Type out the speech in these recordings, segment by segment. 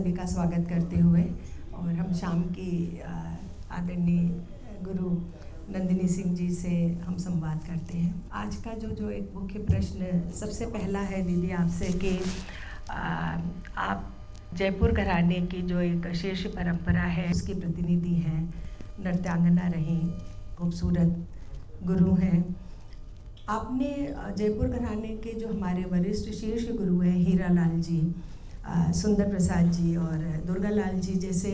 सभी का स्वागत करते हुए और हम शाम की आदरणीय गुरु नंदिनी सिंह जी से हम संवाद करते हैं। आज का जो एक मुख्य प्रश्न सबसे पहला है दीदी आपसे कि आप जयपुर घराने की जो एक शीर्ष परंपरा है उसकी प्रतिनिधि हैं, नृत्यांगना रही, खूबसूरत गुरु हैं। आपने जयपुर घराने के जो हमारे वरिष्ठ शीर्ष गुरु हैं हीरा लाल जी, सुंदर प्रसाद जी और दुर्गा लाल जी जैसे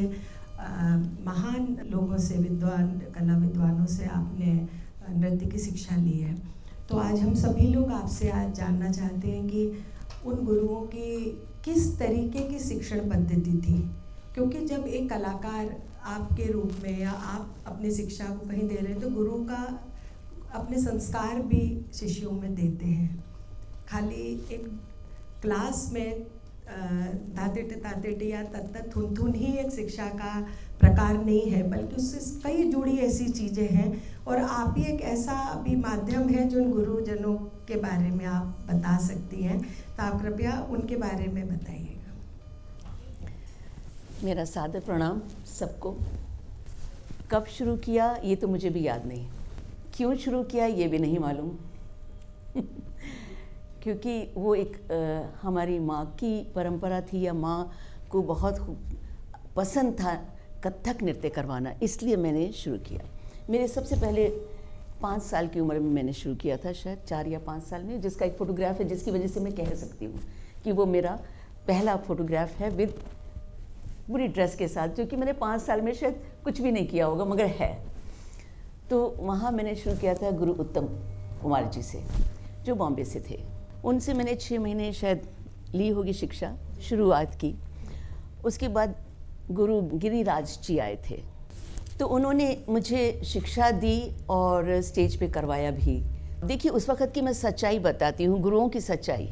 महान लोगों से, कला विद्वानों से आपने नृत्य की शिक्षा ली है। तो आज हम सभी लोग आपसे आज जानना चाहते हैं कि उन गुरुओं की किस तरीके की शिक्षण पद्धति थी, क्योंकि जब एक कलाकार आपके रूप में या आप अपनी शिक्षा को कहीं दे रहे हैं तो गुरु का अपने संस्कार भी शिष्यों में देते हैं। खाली एक क्लास में तातेट या तत्त थुन ही एक शिक्षा का प्रकार नहीं है, बल्कि उससे कई जुड़ी ऐसी चीज़ें हैं और आप ही एक ऐसा अभी माध्यम है जो उन गुरुजनों के बारे में आप बता सकती हैं। तो आप कृपया उनके बारे में बताइएगा। मेरा सादर प्रणाम सबको। कब शुरू किया ये तो मुझे भी याद नहीं, क्यों शुरू किया ये भी नहीं मालूम क्योंकि वो एक हमारी माँ की परंपरा थी या माँ को बहुत पसंद था कथक नृत्य करवाना, इसलिए मैंने शुरू किया। मेरे सबसे पहले 5 साल की उम्र में मैंने शुरू किया था, शायद 4 या 5 साल में, जिसका एक फ़ोटोग्राफ है जिसकी वजह से मैं कह सकती हूँ कि वो मेरा पहला फ़ोटोग्राफ है विद पूरी ड्रेस के साथ, जो कि मैंने 5 साल में शायद कुछ भी नहीं किया होगा मगर है। तो वहाँ मैंने शुरू किया था गुरु उत्तम कुमार जी से, जो बॉम्बे से थे। उनसे मैंने 6 महीने शायद ली होगी शिक्षा, शुरुआत की। उसके बाद गुरु गिरिराज जी आए थे, तो उन्होंने मुझे शिक्षा दी और स्टेज पे करवाया भी। देखिए, उस वक़्त की मैं सच्चाई बताती हूँ, गुरुओं की सच्चाई।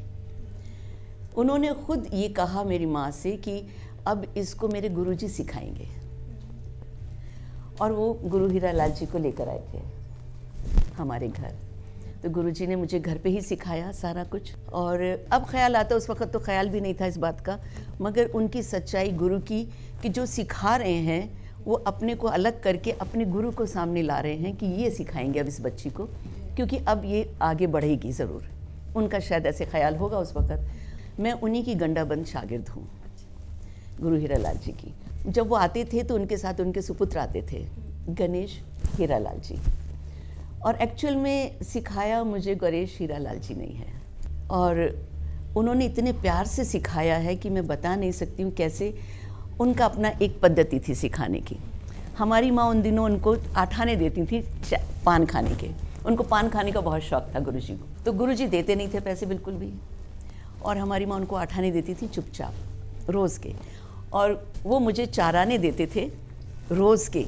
उन्होंने खुद ये कहा मेरी माँ से कि अब इसको मेरे गुरुजी सिखाएंगे, और वो गुरु हीरा लाल जी को लेकर आए थे हमारे घर। तो गुरुजी ने मुझे घर पे ही सिखाया सारा कुछ। और अब ख्याल आता, उस वक्त तो ख्याल भी नहीं था इस बात का, मगर उनकी सच्चाई गुरु की कि जो सिखा रहे हैं वो अपने को अलग करके अपने गुरु को सामने ला रहे हैं कि ये सिखाएंगे अब इस बच्ची को, क्योंकि अब ये आगे बढ़ेगी ज़रूर। उनका शायद ऐसे ख्याल होगा उस वक़्त। मैं उन्हीं की गंडाबंद शागिर्द हूँ, गुरु हीरा लाल जी की। जब वो आते थे तो उनके साथ उनके सुपुत्र आते थे, गणेश हीरा लाल जी। और एक्चुअल में सिखाया मुझे गणेश हीरा लाल जी नहीं है, और उन्होंने इतने प्यार से सिखाया है कि मैं बता नहीं सकती हूँ कैसे। उनका अपना एक पद्धति थी सिखाने की। हमारी माँ उन दिनों उनको आठाने देती थी पान खाने के। उनको पान खाने का बहुत शौक़ था गुरुजी को, तो गुरुजी देते नहीं थे पैसे बिल्कुल भी, और हमारी माँ उनको आठाने देती थी चुपचाप रोज़ के। और वो मुझे 4 आने देते थे रोज़ के,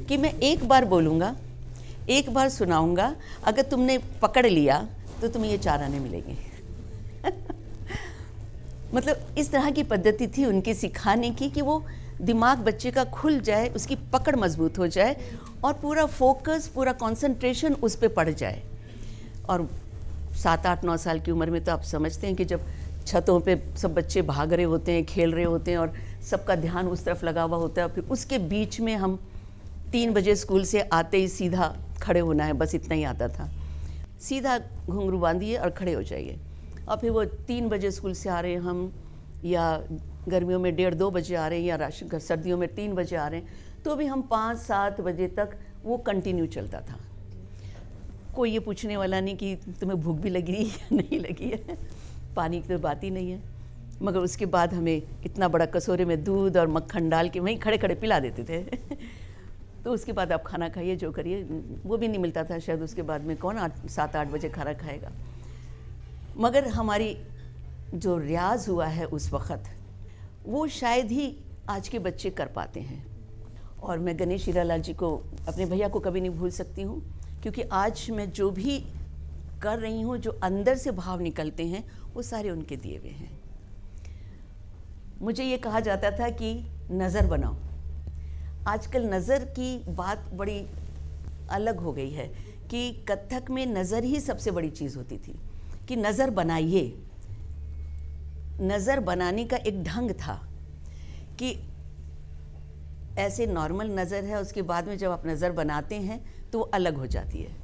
कि मैं एक बार बोलूँगा, एक बार सुनाऊँगा, अगर तुमने पकड़ लिया तो तुम्हें ये 4 आने मिलेंगे मतलब इस तरह की पद्धति थी उनकी सिखाने की कि वो दिमाग बच्चे का खुल जाए, उसकी पकड़ मजबूत हो जाए और पूरा फोकस, पूरा कंसंट्रेशन उस पर पड़ जाए। और 7, 8, 9 साल की उम्र में तो आप समझते हैं कि जब छतों पे सब बच्चे भाग रहे होते हैं, खेल रहे होते हैं और सबका ध्यान उस तरफ लगा हुआ होता है, फिर उसके बीच में हम 3 बजे स्कूल से आते ही सीधा खड़े होना है, बस इतना ही आता था। सीधा घुंघरू बांधिए और खड़े हो जाइए। और फिर वो 3 बजे स्कूल से आ रहे हैं हम, या गर्मियों में 1:30-2 बजे आ रहे हैं, या सर्दियों में 3 बजे आ रहे हैं, तो भी हम 5-7 बजे तक वो कंटिन्यू चलता था। कोई ये पूछने वाला नहीं कि तुम्हें भूख भी लगी है या नहीं लगी है, पानी की तो बात ही नहीं है। मगर उसके बाद हमें इतना बड़ा कटोरे में दूध और मक्खन डाल के वहीं खड़े खड़े पिला देते थे तो उसके बाद आप खाना खाइए, जो करिए। वो भी नहीं मिलता था शायद उसके बाद में, कौन 7-8 बजे खाना खाएगा। मगर हमारी जो रियाज हुआ है उस वक़्त, वो शायद ही आज के बच्चे कर पाते हैं। और मैं गणेश हीरा लाल जी को, अपने भैया को कभी नहीं भूल सकती हूँ, क्योंकि आज मैं जो भी कर रही हूँ, जो अंदर से भाव निकलते हैं, वो सारे उनके दिए हुए हैं। मुझे ये कहा जाता था कि नज़र बनाओ। आजकल नज़र की बात बड़ी अलग हो गई है कि कथक में नज़र ही सबसे बड़ी चीज़ होती थी, कि नज़र बनाइए। नज़र बनाने का एक ढंग था कि ऐसे नॉर्मल नज़र है, उसके बाद में जब आप नज़र बनाते हैं तो वो अलग हो जाती है।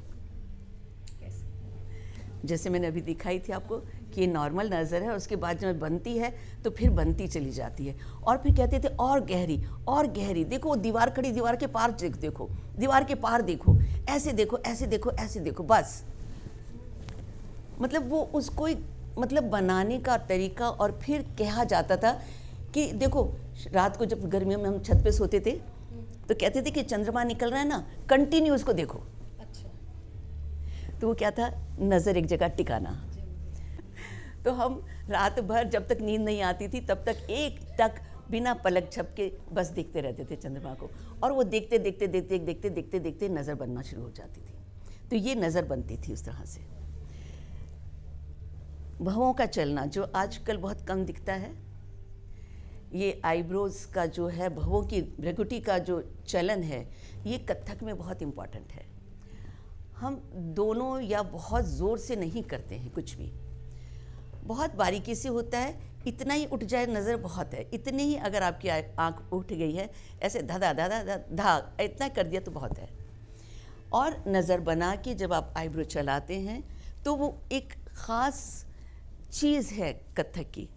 जैसे मैंने अभी दिखाई थी आपको कि ये नॉर्मल नज़र है, उसके बाद जब बनती है तो फिर बनती चली जाती है। और फिर कहते थे और गहरी और गहरी, देखो वो दीवार खड़ी, दीवार के पार देखो, दीवार के पार देखो, ऐसे देखो, ऐसे देखो, ऐसे देखो, बस। मतलब वो उसको मतलब बनाने का तरीका। और फिर कहा जाता था कि देखो रात को जब गर्मियों में हम छत पे सोते थे तो कहते थे कि चंद्रमा निकल रहा है ना, कंटिन्यू उसको देखो। तो वो क्या था, नज़र एक जगह टिकाना। तो हम रात भर जब तक नींद नहीं आती थी तब तक एक टक बिना पलक झपके बस देखते रहते थे चंद्रमा को, और वो देखते देखते देखते देखते देखते देखते नज़र बनना शुरू हो जाती थी। तो ये नज़र बनती थी उस तरह से। भवों का चलना जो आजकल बहुत कम दिखता है, ये आईब्रोज का जो है, भवों की भ्रकुटी का जो चलन है, ये कथक में बहुत इम्पॉर्टेंट है। हम दोनों या बहुत ज़ोर से नहीं करते हैं, कुछ भी बहुत बारीकी से होता है। इतना ही उठ जाए नज़र बहुत है, इतनी ही अगर आपकी आँख उठ गई है, ऐसे धा धा धा धा इतना कर दिया तो बहुत है। और नज़र बना के जब आप आईब्रो चलाते हैं तो वो एक ख़ास चीज़ है कथक की।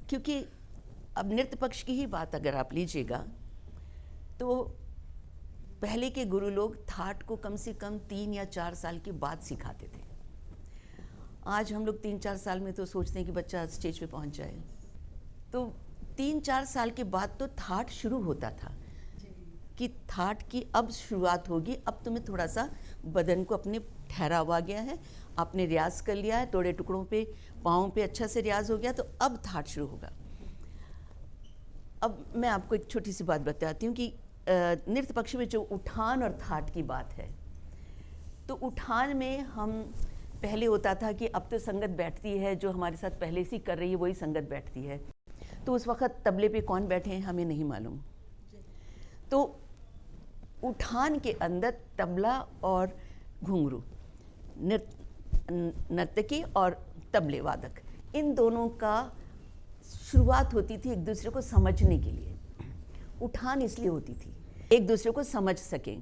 क्योंकि अब नृत्य पक्ष की ही बात अगर आप लीजिएगा तो पहले के गुरु लोग थाट को कम से कम 3 या 4 साल के बाद सिखाते थे। आज हम लोग 3-4 साल में तो सोचते हैं कि बच्चा स्टेज पे पहुंच जाए। तो 3-4 साल के बाद तो थाट शुरू होता था कि थाट की अब शुरुआत होगी, अब तुम्हें थोड़ा सा बदन को अपने ठहराव आ गया है, आपने रियाज कर लिया है, टोड़े टुकड़ों पे पाँव पे अच्छा से रियाज हो गया, तो अब थाट शुरू होगा। अब मैं आपको एक छोटी सी बात बताती हूँ कि नृत्य पक्ष में जो उठान और थाट की बात है, तो उठान में हम पहले होता था कि अब तो संगत बैठती है, जो हमारे साथ पहले से कर रही है वही संगत बैठती है। तो उस वक़्त तबले पे कौन बैठे हैं हमें नहीं मालूम। तो उठान के अंदर तबला और घुंघरू, नर्तकी और तबले वादक, इन दोनों का शुरुआत होती थी एक दूसरे को समझने के लिए। उठान इसलिए होती थी एक दूसरे को समझ सकें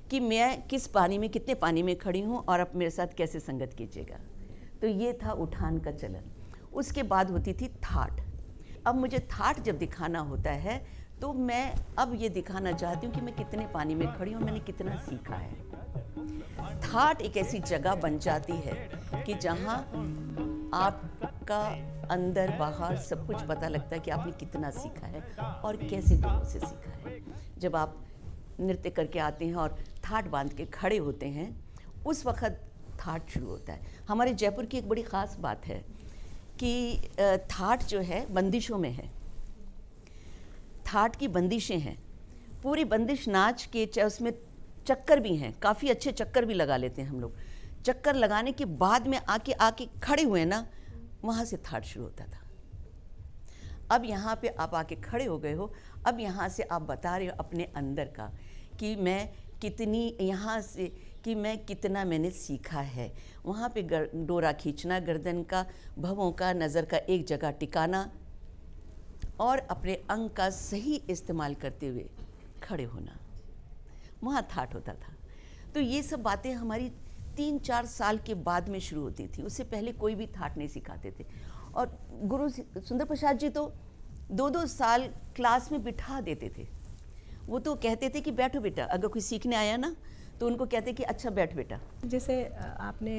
कि मैं किस पानी में, कितने पानी में खड़ी हूँ और आप मेरे साथ कैसे संगत कीजिएगा। तो ये था उठान का चलन। उसके बाद होती थी थाट। अब मुझे थाट जब दिखाना होता है तो मैं अब ये दिखाना चाहती हूँ कि मैं कितने पानी में खड़ी हूँ, मैंने कितना सीखा है। थाट एक ऐसी जगह बन जाती है कि जहाँ आपका अंदर बाहर सब कुछ पता लगता है कि आपने कितना सीखा है और कैसे गुरुओं से सीखा है। जब आप नृत्य करके आते हैं और थाट बांध के खड़े होते हैं, उस वक़्त थाट शुरू होता है। हमारे जयपुर की एक बड़ी ख़ास बात है कि थाट जो है बंदिशों में है। थाट की बंदिशें हैं, पूरी बंदिश नाच के, चाहे उसमें चक्कर भी हैं, काफ़ी अच्छे चक्कर भी लगा लेते हैं हम लोग। चक्कर लगाने के बाद में आके खड़े हुए ना, वहाँ से थाट शुरू होता था। अब यहाँ पे आप आके खड़े हो गए हो, अब यहाँ से आप बता रहे हो अपने अंदर का कि मैं कितनी, यहाँ से कि मैं कितना मैंने सीखा है। वहाँ पे डोरा खींचना, गर्दन का, भवों का, नज़र का एक जगह टिकाना और अपने अंग का सही इस्तेमाल करते हुए खड़े होना, वहाँ थाट होता था। तो ये सब बातें हमारी 3-4 साल के बाद में शुरू होती थी, उससे पहले कोई भी थाट नहीं सिखाते थे। और गुरु सुंदर प्रसाद जी तो 2-2 साल क्लास में बिठा देते थे। वो तो कहते थे कि बैठो बेटा, अगर कोई सीखने आया ना तो उनको कहते कि अच्छा बैठ बेटा। जैसे आपने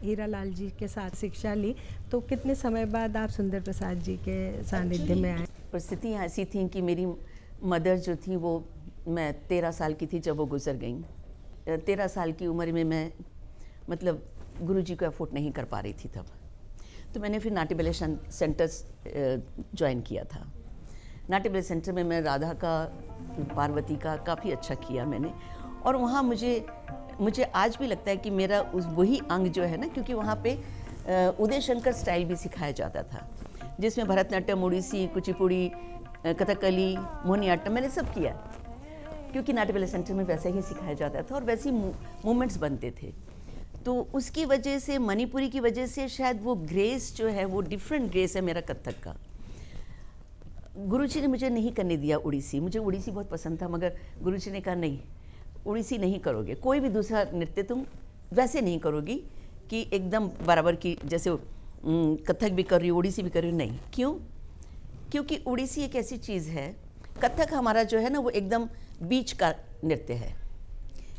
हीरालाल जी के साथ शिक्षा ली, तो कितने समय बाद आप सुंदर प्रसाद जी के सानिध्य में आए? परिस्थितियाँ ऐसी थीं कि मेरी मदर जो थी वो, मैं 13 साल की थी जब वो गुजर गईं। 13 साल की उम्र में मैं मतलब गुरुजी को अफोर्ड नहीं कर पा रही थी तब। तो मैंने फिर नाट्य बैले सेंटर्स ज्वाइन किया था। नाट्य बैले सेंटर में मैं राधा का, पार्वती का काफ़ी अच्छा किया मैंने। और वहाँ मुझे आज भी लगता है कि मेरा उस वही अंग जो है ना, क्योंकि वहाँ पे उदय शंकर स्टाइल भी सिखाया जाता था, जिसमें भरतनाट्यम, ओडिसी, कुचिपुड़ी, कथकली, मोहिनीअट्टम मैंने सब किया, क्योंकि नाट्य बैले सेंटर में वैसा ही सिखाया जाता था और वैसे ही मूवमेंट्स बनते थे। तो उसकी वजह से, मणिपुरी की वजह से शायद वो ग्रेस जो है वो डिफरेंट ग्रेस है मेरा कथक का। गुरुजी ने मुझे नहीं करने दिया उड़ीसी। मुझे उड़ीसी बहुत पसंद था, मगर गुरुजी ने कहा नहीं, उड़ीसी नहीं करोगे, कोई भी दूसरा नृत्य तुम वैसे नहीं करोगी कि एकदम बराबर की, जैसे कथक भी कर रही हो उड़ीसी भी कर रही हो, नहीं। क्यों? क्योंकि उड़ीसी एक ऐसी चीज़ है, कथक हमारा जो है ना वो एकदम बीच का नृत्य है,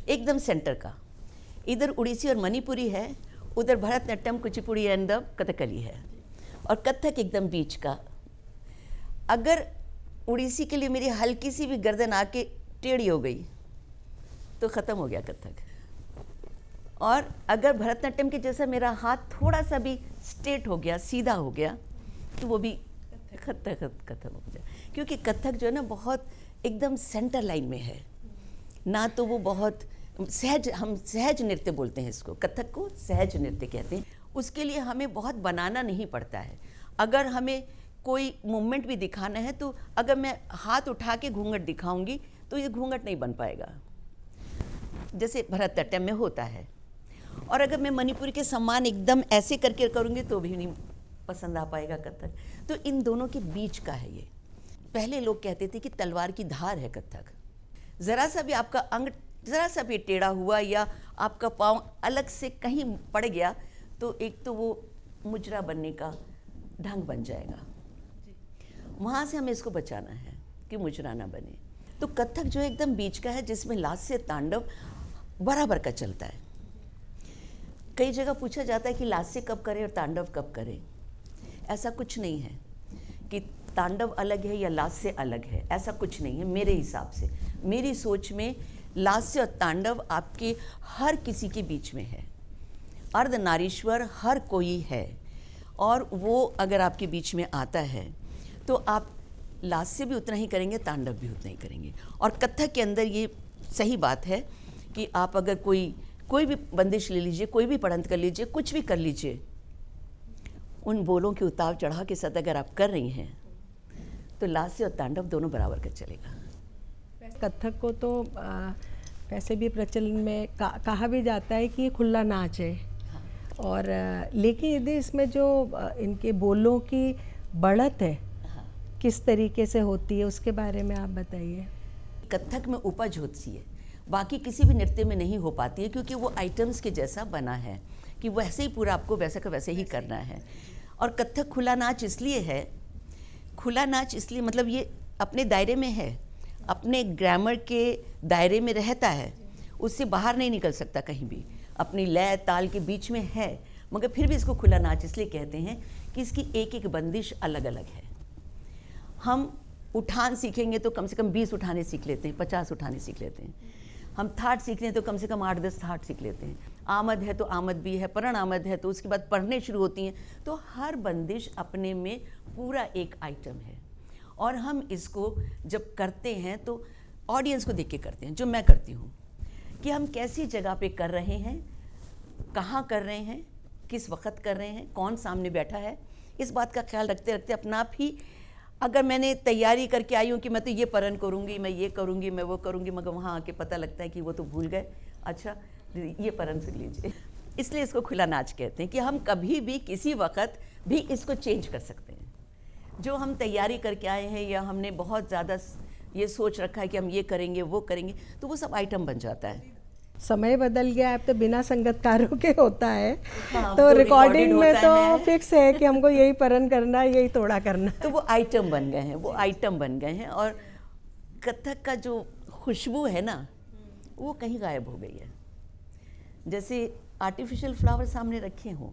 एकदम सेंटर का। इधर उड़ीसी और मणिपुरी है, उधर भरतनाट्यम, कुचिपुड़ी एंड कथकली है, और कथक एकदम बीच का। अगर उड़ीसी के लिए मेरी हल्की सी भी गर्दन आके टेढ़ी हो गई तो ख़त्म हो गया कथक, और अगर भरतनाट्यम के जैसा मेरा हाथ थोड़ा सा भी स्ट्रेट हो गया, सीधा हो गया, तो वो भी कथक खत्म हो गया। क्योंकि कथक जो है ना बहुत एकदम सेंटर लाइन में है ना, तो वो बहुत सहज, हम सहज नृत्य बोलते हैं इसको, कथक को सहज नृत्य कहते हैं। उसके लिए हमें बहुत बनाना नहीं पड़ता है। अगर हमें कोई मूवमेंट भी दिखाना है तो अगर मैं हाथ उठा के घूंघट दिखाऊंगी तो ये घूंघट नहीं बन पाएगा, जैसे भरतनाट्यम में होता है। और अगर मैं मणिपुरी के समान एकदम ऐसे करके करूंगी तो भी नहीं पसंद आ पाएगा कथक। तो इन दोनों के बीच का है ये। पहले लोग कहते थे कि तलवार की धार है कथक। ज़रा सा भी आपका अंग ज़रा सा भी टेढ़ा हुआ या आपका पाँव अलग से कहीं पड़ गया तो एक तो वो मुजरा बनने का ढंग बन जाएगा, वहाँ से हमें इसको बचाना है कि मुजरा ना बने। तो कथक जो एकदम बीच का है, जिसमें लास्य तांडव बराबर का चलता है। कई जगह पूछा जाता है कि लास्य कब करें और तांडव कब करें। ऐसा कुछ नहीं है कि तांडव अलग है या लास्य अलग है, ऐसा कुछ नहीं है। मेरे हिसाब से, मेरी सोच में लास्य और तांडव आपके हर किसी के बीच में है। अर्धनारीश्वर हर कोई है, और वो अगर आपके बीच में आता है तो आप लास्य भी उतना ही करेंगे, तांडव भी उतना ही करेंगे। और कथक के अंदर ये सही बात है कि आप अगर कोई भी बंदिश ले लीजिए, कोई भी पढ़ंत कर लीजिए, कुछ भी कर लीजिए, उन बोलों के उतार चढ़ाव के साथ अगर आप कर रही हैं तो लास्य और तांडव दोनों बराबर का चलेगा। कथक को तो वैसे भी प्रचलन में कहा भी जाता है कि ये खुला नाच है। हाँ। और लेकिन यदि इसमें जो इनके बोलों की बढ़त है, हाँ। किस तरीके से होती है उसके बारे में आप बताइए। कथक में उपज होती है, बाकी किसी भी नृत्य में नहीं हो पाती है, क्योंकि वो आइटम्स के जैसा बना है कि वैसे ही पूरा आपको वैसा का वैसे ही करना है। और कथक खुला नाच इसलिए है, खुला नाच इसलिए मतलब ये अपने दायरे में है, अपने ग्रामर के दायरे में रहता है, उससे बाहर नहीं निकल सकता कहीं भी, अपनी लय ताल के बीच में है, मगर फिर भी इसको खुला नाच इसलिए कहते हैं कि इसकी एक एक बंदिश अलग अलग है। हम उठान सीखेंगे तो कम से कम 20 उठाने सीख लेते हैं, 50 उठाने सीख लेते हैं। हम थाट सीखते हैं तो कम से कम 8-10 थाट सीख लेते हैं। आमद है तो आमद भी है, परण आमद है तो उसके बाद पढ़ने शुरू होती हैं। तो हर बंदिश अपने में पूरा एक आइटम है, और हम इसको जब करते हैं तो ऑडियंस को देख के करते हैं, जो मैं करती हूँ, कि हम कैसी जगह पे कर रहे हैं, कहाँ कर रहे हैं, किस वक्त कर रहे हैं, कौन सामने बैठा है, इस बात का ख्याल रखते रखते अपना आप ही, अगर मैंने तैयारी करके आई हूँ कि मैं तो ये परण करूँगी, मैं ये करूँगी, मैं वो करूँगी, मगर वहाँ आके पता लगता है कि वो तो भूल गए, अच्छा ये परण सुन लीजिए। इसलिए इसको खुला नाच कहते हैं कि हम कभी भी किसी वक्त भी इसको चेंज कर सकते हैं। जो हम तैयारी करके आए हैं या हमने बहुत ज़्यादा ये सोच रखा है कि हम ये करेंगे वो करेंगे, तो वो सब आइटम बन जाता है। समय बदल गया, अब तो बिना संगतकारों के होता है। हाँ, तो रिकॉर्डिंग में होता तो है। फिक्स है कि हमको यही परण करना है, यही तोड़ा करना है। तो वो आइटम बन गए हैं, वो आइटम बन गए हैं। और कथक का जो खुशबू है ना, वो कहीं गायब हो गई है। जैसे आर्टिफिशियल फ्लावर सामने रखे हों,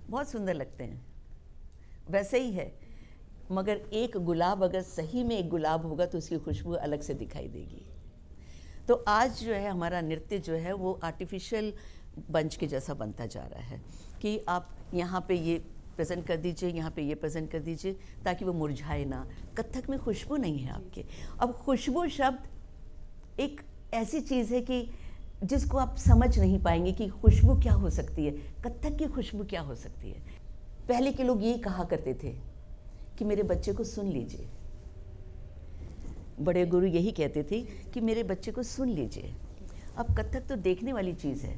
बहुत सुंदर लगते हैं, वैसे ही है, मगर एक गुलाब अगर सही में एक गुलाब होगा तो उसकी खुशबू अलग से दिखाई देगी। तो आज जो है हमारा नृत्य जो है वो आर्टिफिशियल बंच के जैसा बनता जा रहा है कि आप यहाँ पे ये प्रेजेंट कर दीजिए, यहाँ पे ये प्रेजेंट कर दीजिए, ताकि वो मुरझाए ना। कथक में खुशबू नहीं है आपके। अब खुशबू शब्द एक ऐसी चीज़ है कि जिसको आप समझ नहीं पाएंगे कि खुशबू क्या हो सकती है, कथक की खुशबू क्या हो सकती है। पहले के लोग यही कहा करते थे कि मेरे बच्चे को सुन लीजिए, बड़े गुरु यही कहते थे कि मेरे बच्चे को सुन लीजिए। अब कथक तो देखने वाली चीज़ है,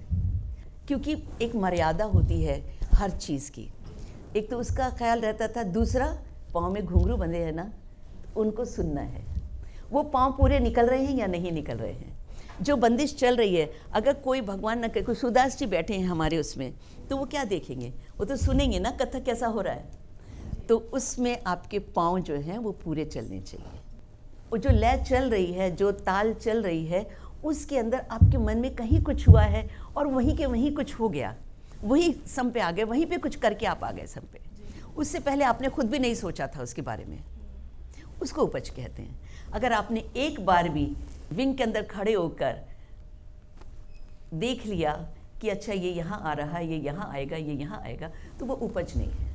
क्योंकि एक मर्यादा होती है हर चीज़ की। एक तो उसका ख्याल रहता था, दूसरा पाँव में घुंघरू बंधे हैं ना, उनको सुनना है, वो पाँव पूरे निकल रहे हैं या नहीं निकल रहे हैं, जो बंदिश चल रही है। अगर कोई भगवान न करे कोई सुदास जी बैठे हैं हमारे उसमें, तो वो क्या देखेंगे, वो तो सुनेंगे ना कथक कैसा हो रहा है। तो उसमें आपके पाँव जो हैं वो पूरे चलने चाहिए। वो जो लय चल रही है, जो ताल चल रही है, उसके अंदर आपके मन में कहीं कुछ हुआ है और वहीं के वहीं कुछ हो गया, वही सम पे आ गए, वहीं पे कुछ करके आप आ गए सम पे। उससे पहले आपने खुद भी नहीं सोचा था उसके बारे में, उसको उपज कहते हैं। अगर आपने एक बार भी विंग के अंदर खड़े होकर देख लिया कि अच्छा ये यहाँ आ रहा है, ये यहाँ आएगा, ये यहाँ आएगा, तो वो उपज नहीं है,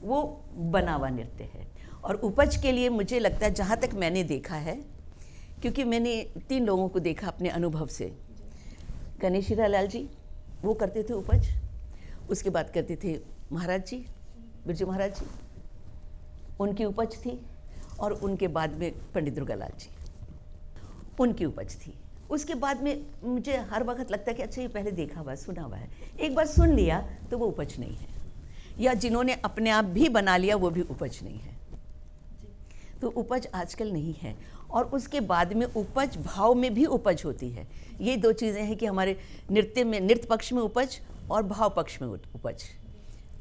वो बनावा नृत्य है। और उपज के लिए मुझे लगता है, जहाँ तक मैंने देखा है, क्योंकि मैंने 3 लोगों को देखा अपने अनुभव से। गणेश हीरा लाल जी वो करते थे उपज, उसके बाद करते थे महाराज जी, बिरजू महाराज जी, उनकी उपज थी, और उनके बाद में पंडित दुर्गालाल जी, उनकी उपज थी। उसके बाद में मुझे हर वक्त लगता है कि अच्छा ये पहले देखा हुआ है, सुना हुआ है, एक बार सुन लिया तो वो उपज नहीं है, या जिन्होंने अपने आप भी बना लिया वो भी उपज नहीं है। तो उपज आजकल नहीं है। और उसके बाद में उपज भाव में भी उपज होती है। ये 2 चीज़ें हैं कि हमारे नृत्य में, नृत्य पक्ष में उपज और भाव पक्ष में उपज।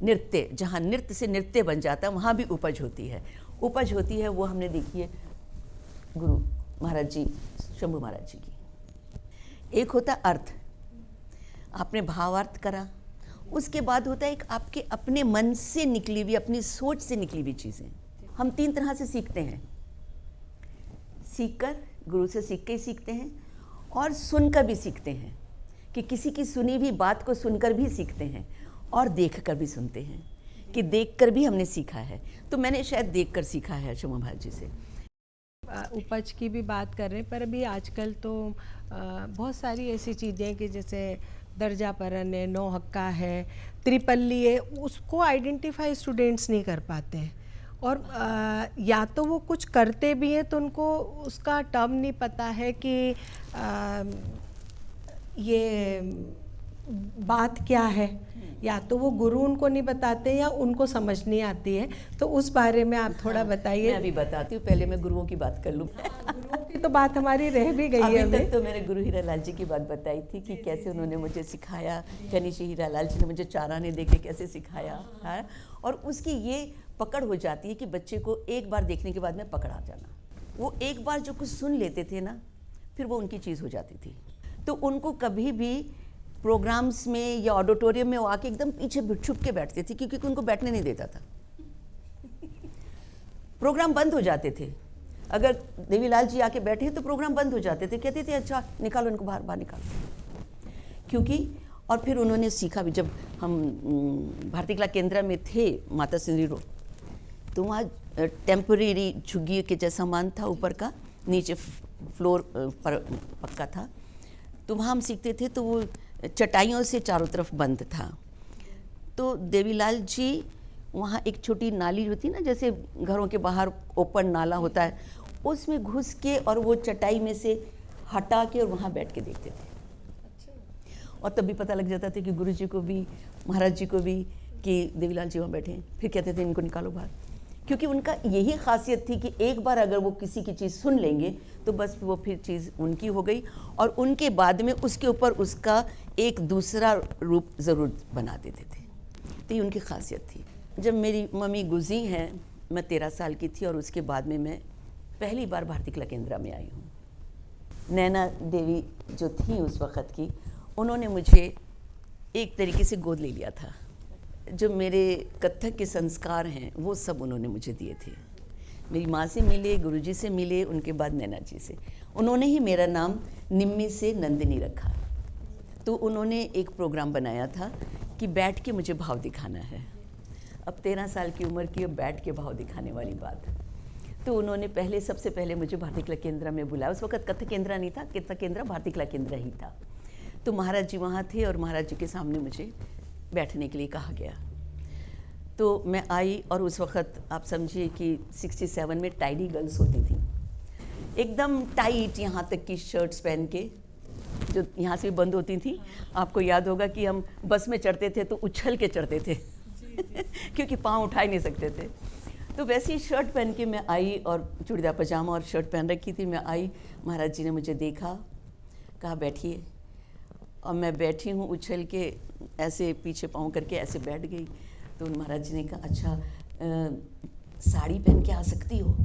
नृत्य, जहाँ नृत्य से नृत्य बन जाता है वहाँ भी उपज होती है। उपज होती है वो हमने देखी है गुरु महाराज जी, शंभू महाराज जी की। एक होता अर्थ, आपने भावार्थ करा, उसके बाद होता है एक आपके अपने मन से निकली हुई, अपनी सोच से निकली हुई चीज़ें। हम 3 तरह से सीखते हैं, सीखकर, गुरु से सीख के ही सीखते हैं, और सुनकर भी सीखते हैं, कि किसी की सुनी हुई बात को सुनकर भी सीखते हैं, और देखकर भी सुनते हैं, कि देखकर भी हमने सीखा है। तो मैंने शायद देखकर सीखा है शंभू महाराज जी से। उपज की भी बात कर रहे हैं, पर अभी आजकल तो बहुत सारी ऐसी चीज़ें कि जैसे दर्जापरन है, नौ हक्का है, त्रिपल्ली है, उसको आइडेंटिफाई स्टूडेंट्स नहीं कर पाते हैं। और या तो वो कुछ करते भी हैं तो उनको उसका टर्म नहीं पता है कि ये बात क्या है, या तो वो गुरु उनको नहीं बताते या उनको समझ नहीं आती है। तो उस बारे में आप थोड़ा बताइए। मैं अभी बताती हूँ, पहले मैं गुरुओं की बात कर लूँ। गुरुओं की तो बात हमारी रह भी गई है। अभी तक तो मेरे गुरु हीरालाल जी की बात बताई थी कि कैसे उन्होंने मुझे सिखाया, गणेश हीरालाल जी ने मुझे चाराने दे के कैसे सिखाया है। और उसकी ये पकड़ हो जाती है कि बच्चे को एक बार देखने के बाद में पकड़ आ जाना। वो एक बार जो कुछ सुन लेते थे ना, फिर वो उनकी चीज़ हो जाती थी। तो उनको कभी भी प्रोग्राम्स में या ऑडिटोरियम में वो आके एकदम पीछे छुप के बैठते थे, क्योंकि उनको बैठने नहीं देता था। प्रोग्राम बंद हो जाते थे, अगर देवीलाल जी आके बैठे तो प्रोग्राम बंद हो जाते थे। कहते थे अच्छा निकालो इनको बाहर, बाहर निकालो। क्योंकि और फिर उन्होंने सीखा भी, जब हम भारती कला केंद्र में थे माता सिंदरी रोड, तो वहाँ टेम्परेरी झुग्गी के जैसा मान था, ऊपर का, नीचे फ्लोर पर पक्का था। तो वहाँ हम सीखते थे, तो वो चटाइयों से चारों तरफ बंद था। तो देवीलाल जी वहाँ एक छोटी नाली होती ना, जैसे घरों के बाहर ओपन नाला होता है, उसमें घुस के और वो चटाई में से हटा के और वहाँ बैठ के देखते थे। और तब भी पता लग जाता था कि गुरु जी को भी, महाराज जी को भी, कि देवीलाल जी वहाँ बैठे हैं। फिर कहते थे इनको निकालो बाहर, क्योंकि उनका यही खासियत थी कि एक बार अगर वो किसी की चीज़ सुन लेंगे तो बस वो फिर चीज़ उनकी हो गई, और उनके बाद में उसके ऊपर उसका एक दूसरा रूप ज़रूर बना देते थे। तो ये उनकी खासियत थी। जब मेरी मम्मी गुजरी हैं, मैं 13 साल की थी, और उसके बाद में मैं पहली बार भारती कला केंद्र में आई हूँ। नैना देवी जो थी उस वक़्त की, उन्होंने मुझे एक तरीके से गोद ले लिया था। जो मेरे कथक के संस्कार हैं वो सब उन्होंने मुझे दिए थे। मेरी माँ से मिले, गुरुजी से मिले, उनके बाद नैना जी से। उन्होंने ही मेरा नाम निम्मी से नंदिनी रखा। तो उन्होंने एक प्रोग्राम बनाया था कि बैठ के मुझे भाव दिखाना है। अब 13 साल की उम्र की, अब बैठ के भाव दिखाने वाली बात। तो उन्होंने सबसे पहले मुझे भारती कला केंद्र में बुलाया। उस वक्त कथक केंद्र नहीं था, कथक केंद्र भारती कला केंद्र ही था। तो महाराज जी वहाँ थे, और महाराज जी के सामने मुझे बैठने के लिए कहा गया। तो मैं आई, और उस वक्त आप समझिए कि 67 में टाइडी गर्ल्स होती थी, एकदम टाइट यहाँ तक की शर्ट्स पहन के, जो यहाँ से भी बंद होती थी। आपको याद होगा कि हम बस में चढ़ते थे तो उछल के चढ़ते थे क्योंकि पाँव उठा ही नहीं सकते थे। तो वैसे ही शर्ट पहन के मैं आई और चूड़ीदार पजामा और शर्ट पहन रखी थी। मैं आई, महाराज जी ने मुझे देखा, कहा बैठिए, और मैं बैठी हूँ उछल के ऐसे पीछे पाँव करके ऐसे बैठ गई। तो महाराज जी ने कहा अच्छा साड़ी पहन के आ सकती हो।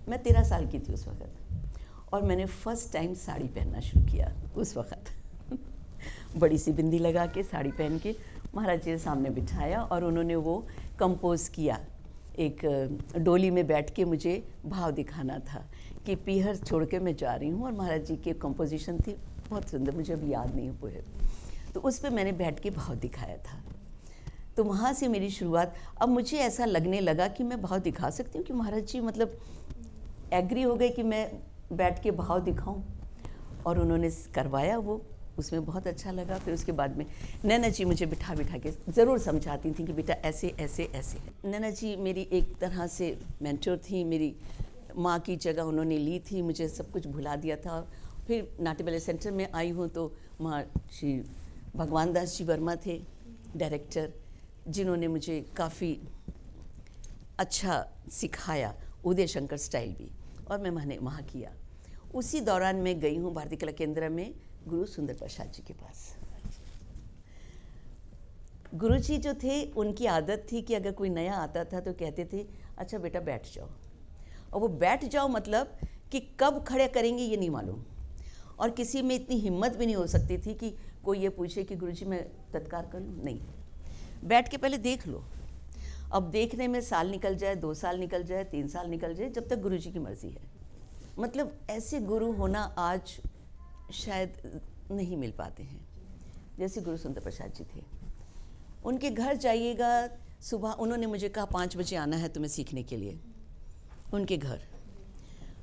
मैं 13 साल की थी उस वक़्त और मैंने फ़र्स्ट टाइम साड़ी पहनना शुरू किया उस वक़्त। बड़ी सी बिंदी लगा के साड़ी पहन के महाराज जी के सामने बिठाया और उन्होंने वो कंपोज़ किया। एक डोली में बैठ के मुझे भाव दिखाना था कि पीहर छोड़ के मैं जा रही हूँ, और महाराज जी की कंपोजिशन थी बहुत सुंदर, मुझे अभी याद नहीं हुए है। तो उस पे मैंने बैठ के भाव दिखाया था। तो वहाँ से मेरी शुरुआत। अब मुझे ऐसा लगने लगा कि मैं भाव दिखा सकती हूँ, कि महाराज जी मतलब एग्री हो गए कि मैं बैठ के भाव दिखाऊं, और उन्होंने करवाया वो, उसमें बहुत अच्छा लगा। फिर उसके बाद में नैना जी मुझे बिठा के ज़रूर समझाती थी कि बेटा ऐसे ऐसे ऐसे है। नैना जी मेरी एक तरह से मेंटर थी, मेरी माँ की जगह उन्होंने ली थी, मुझे सब कुछ भुला दिया था। फिर नाट्य बैले सेंटर में आई हूँ तो माँ श्री भगवान दास जी वर्मा थे डायरेक्टर, जिन्होंने मुझे काफ़ी अच्छा सिखाया, उदय शंकर स्टाइल भी, और मैं मैंने वहाँ किया। उसी दौरान मैं गई हूँ भारतीय कला केंद्र में गुरु सुंदर प्रसाद जी के पास। गुरु जी जो थे उनकी आदत थी कि अगर कोई नया आता था तो कहते थे अच्छा बेटा बैठ जाओ, और वो बैठ जाओ मतलब कि कब खड़े करेंगे ये नहीं मालूम, और किसी में इतनी हिम्मत भी नहीं हो सकती थी कि कोई ये पूछे कि गुरु जी मैं तत्कार कर लूँ, नहीं, बैठ के पहले देख लो। अब देखने में साल निकल जाए, 2 साल निकल जाए, 3 साल निकल जाए, जब तक गुरु जी की मर्ज़ी है। मतलब ऐसे गुरु होना आज शायद नहीं मिल पाते हैं जैसे गुरु सुंदर प्रसाद जी थे। उनके घर जाइएगा, सुबह उन्होंने मुझे कहा 5 बजे आना है तुम्हें सीखने के लिए। उनके घर,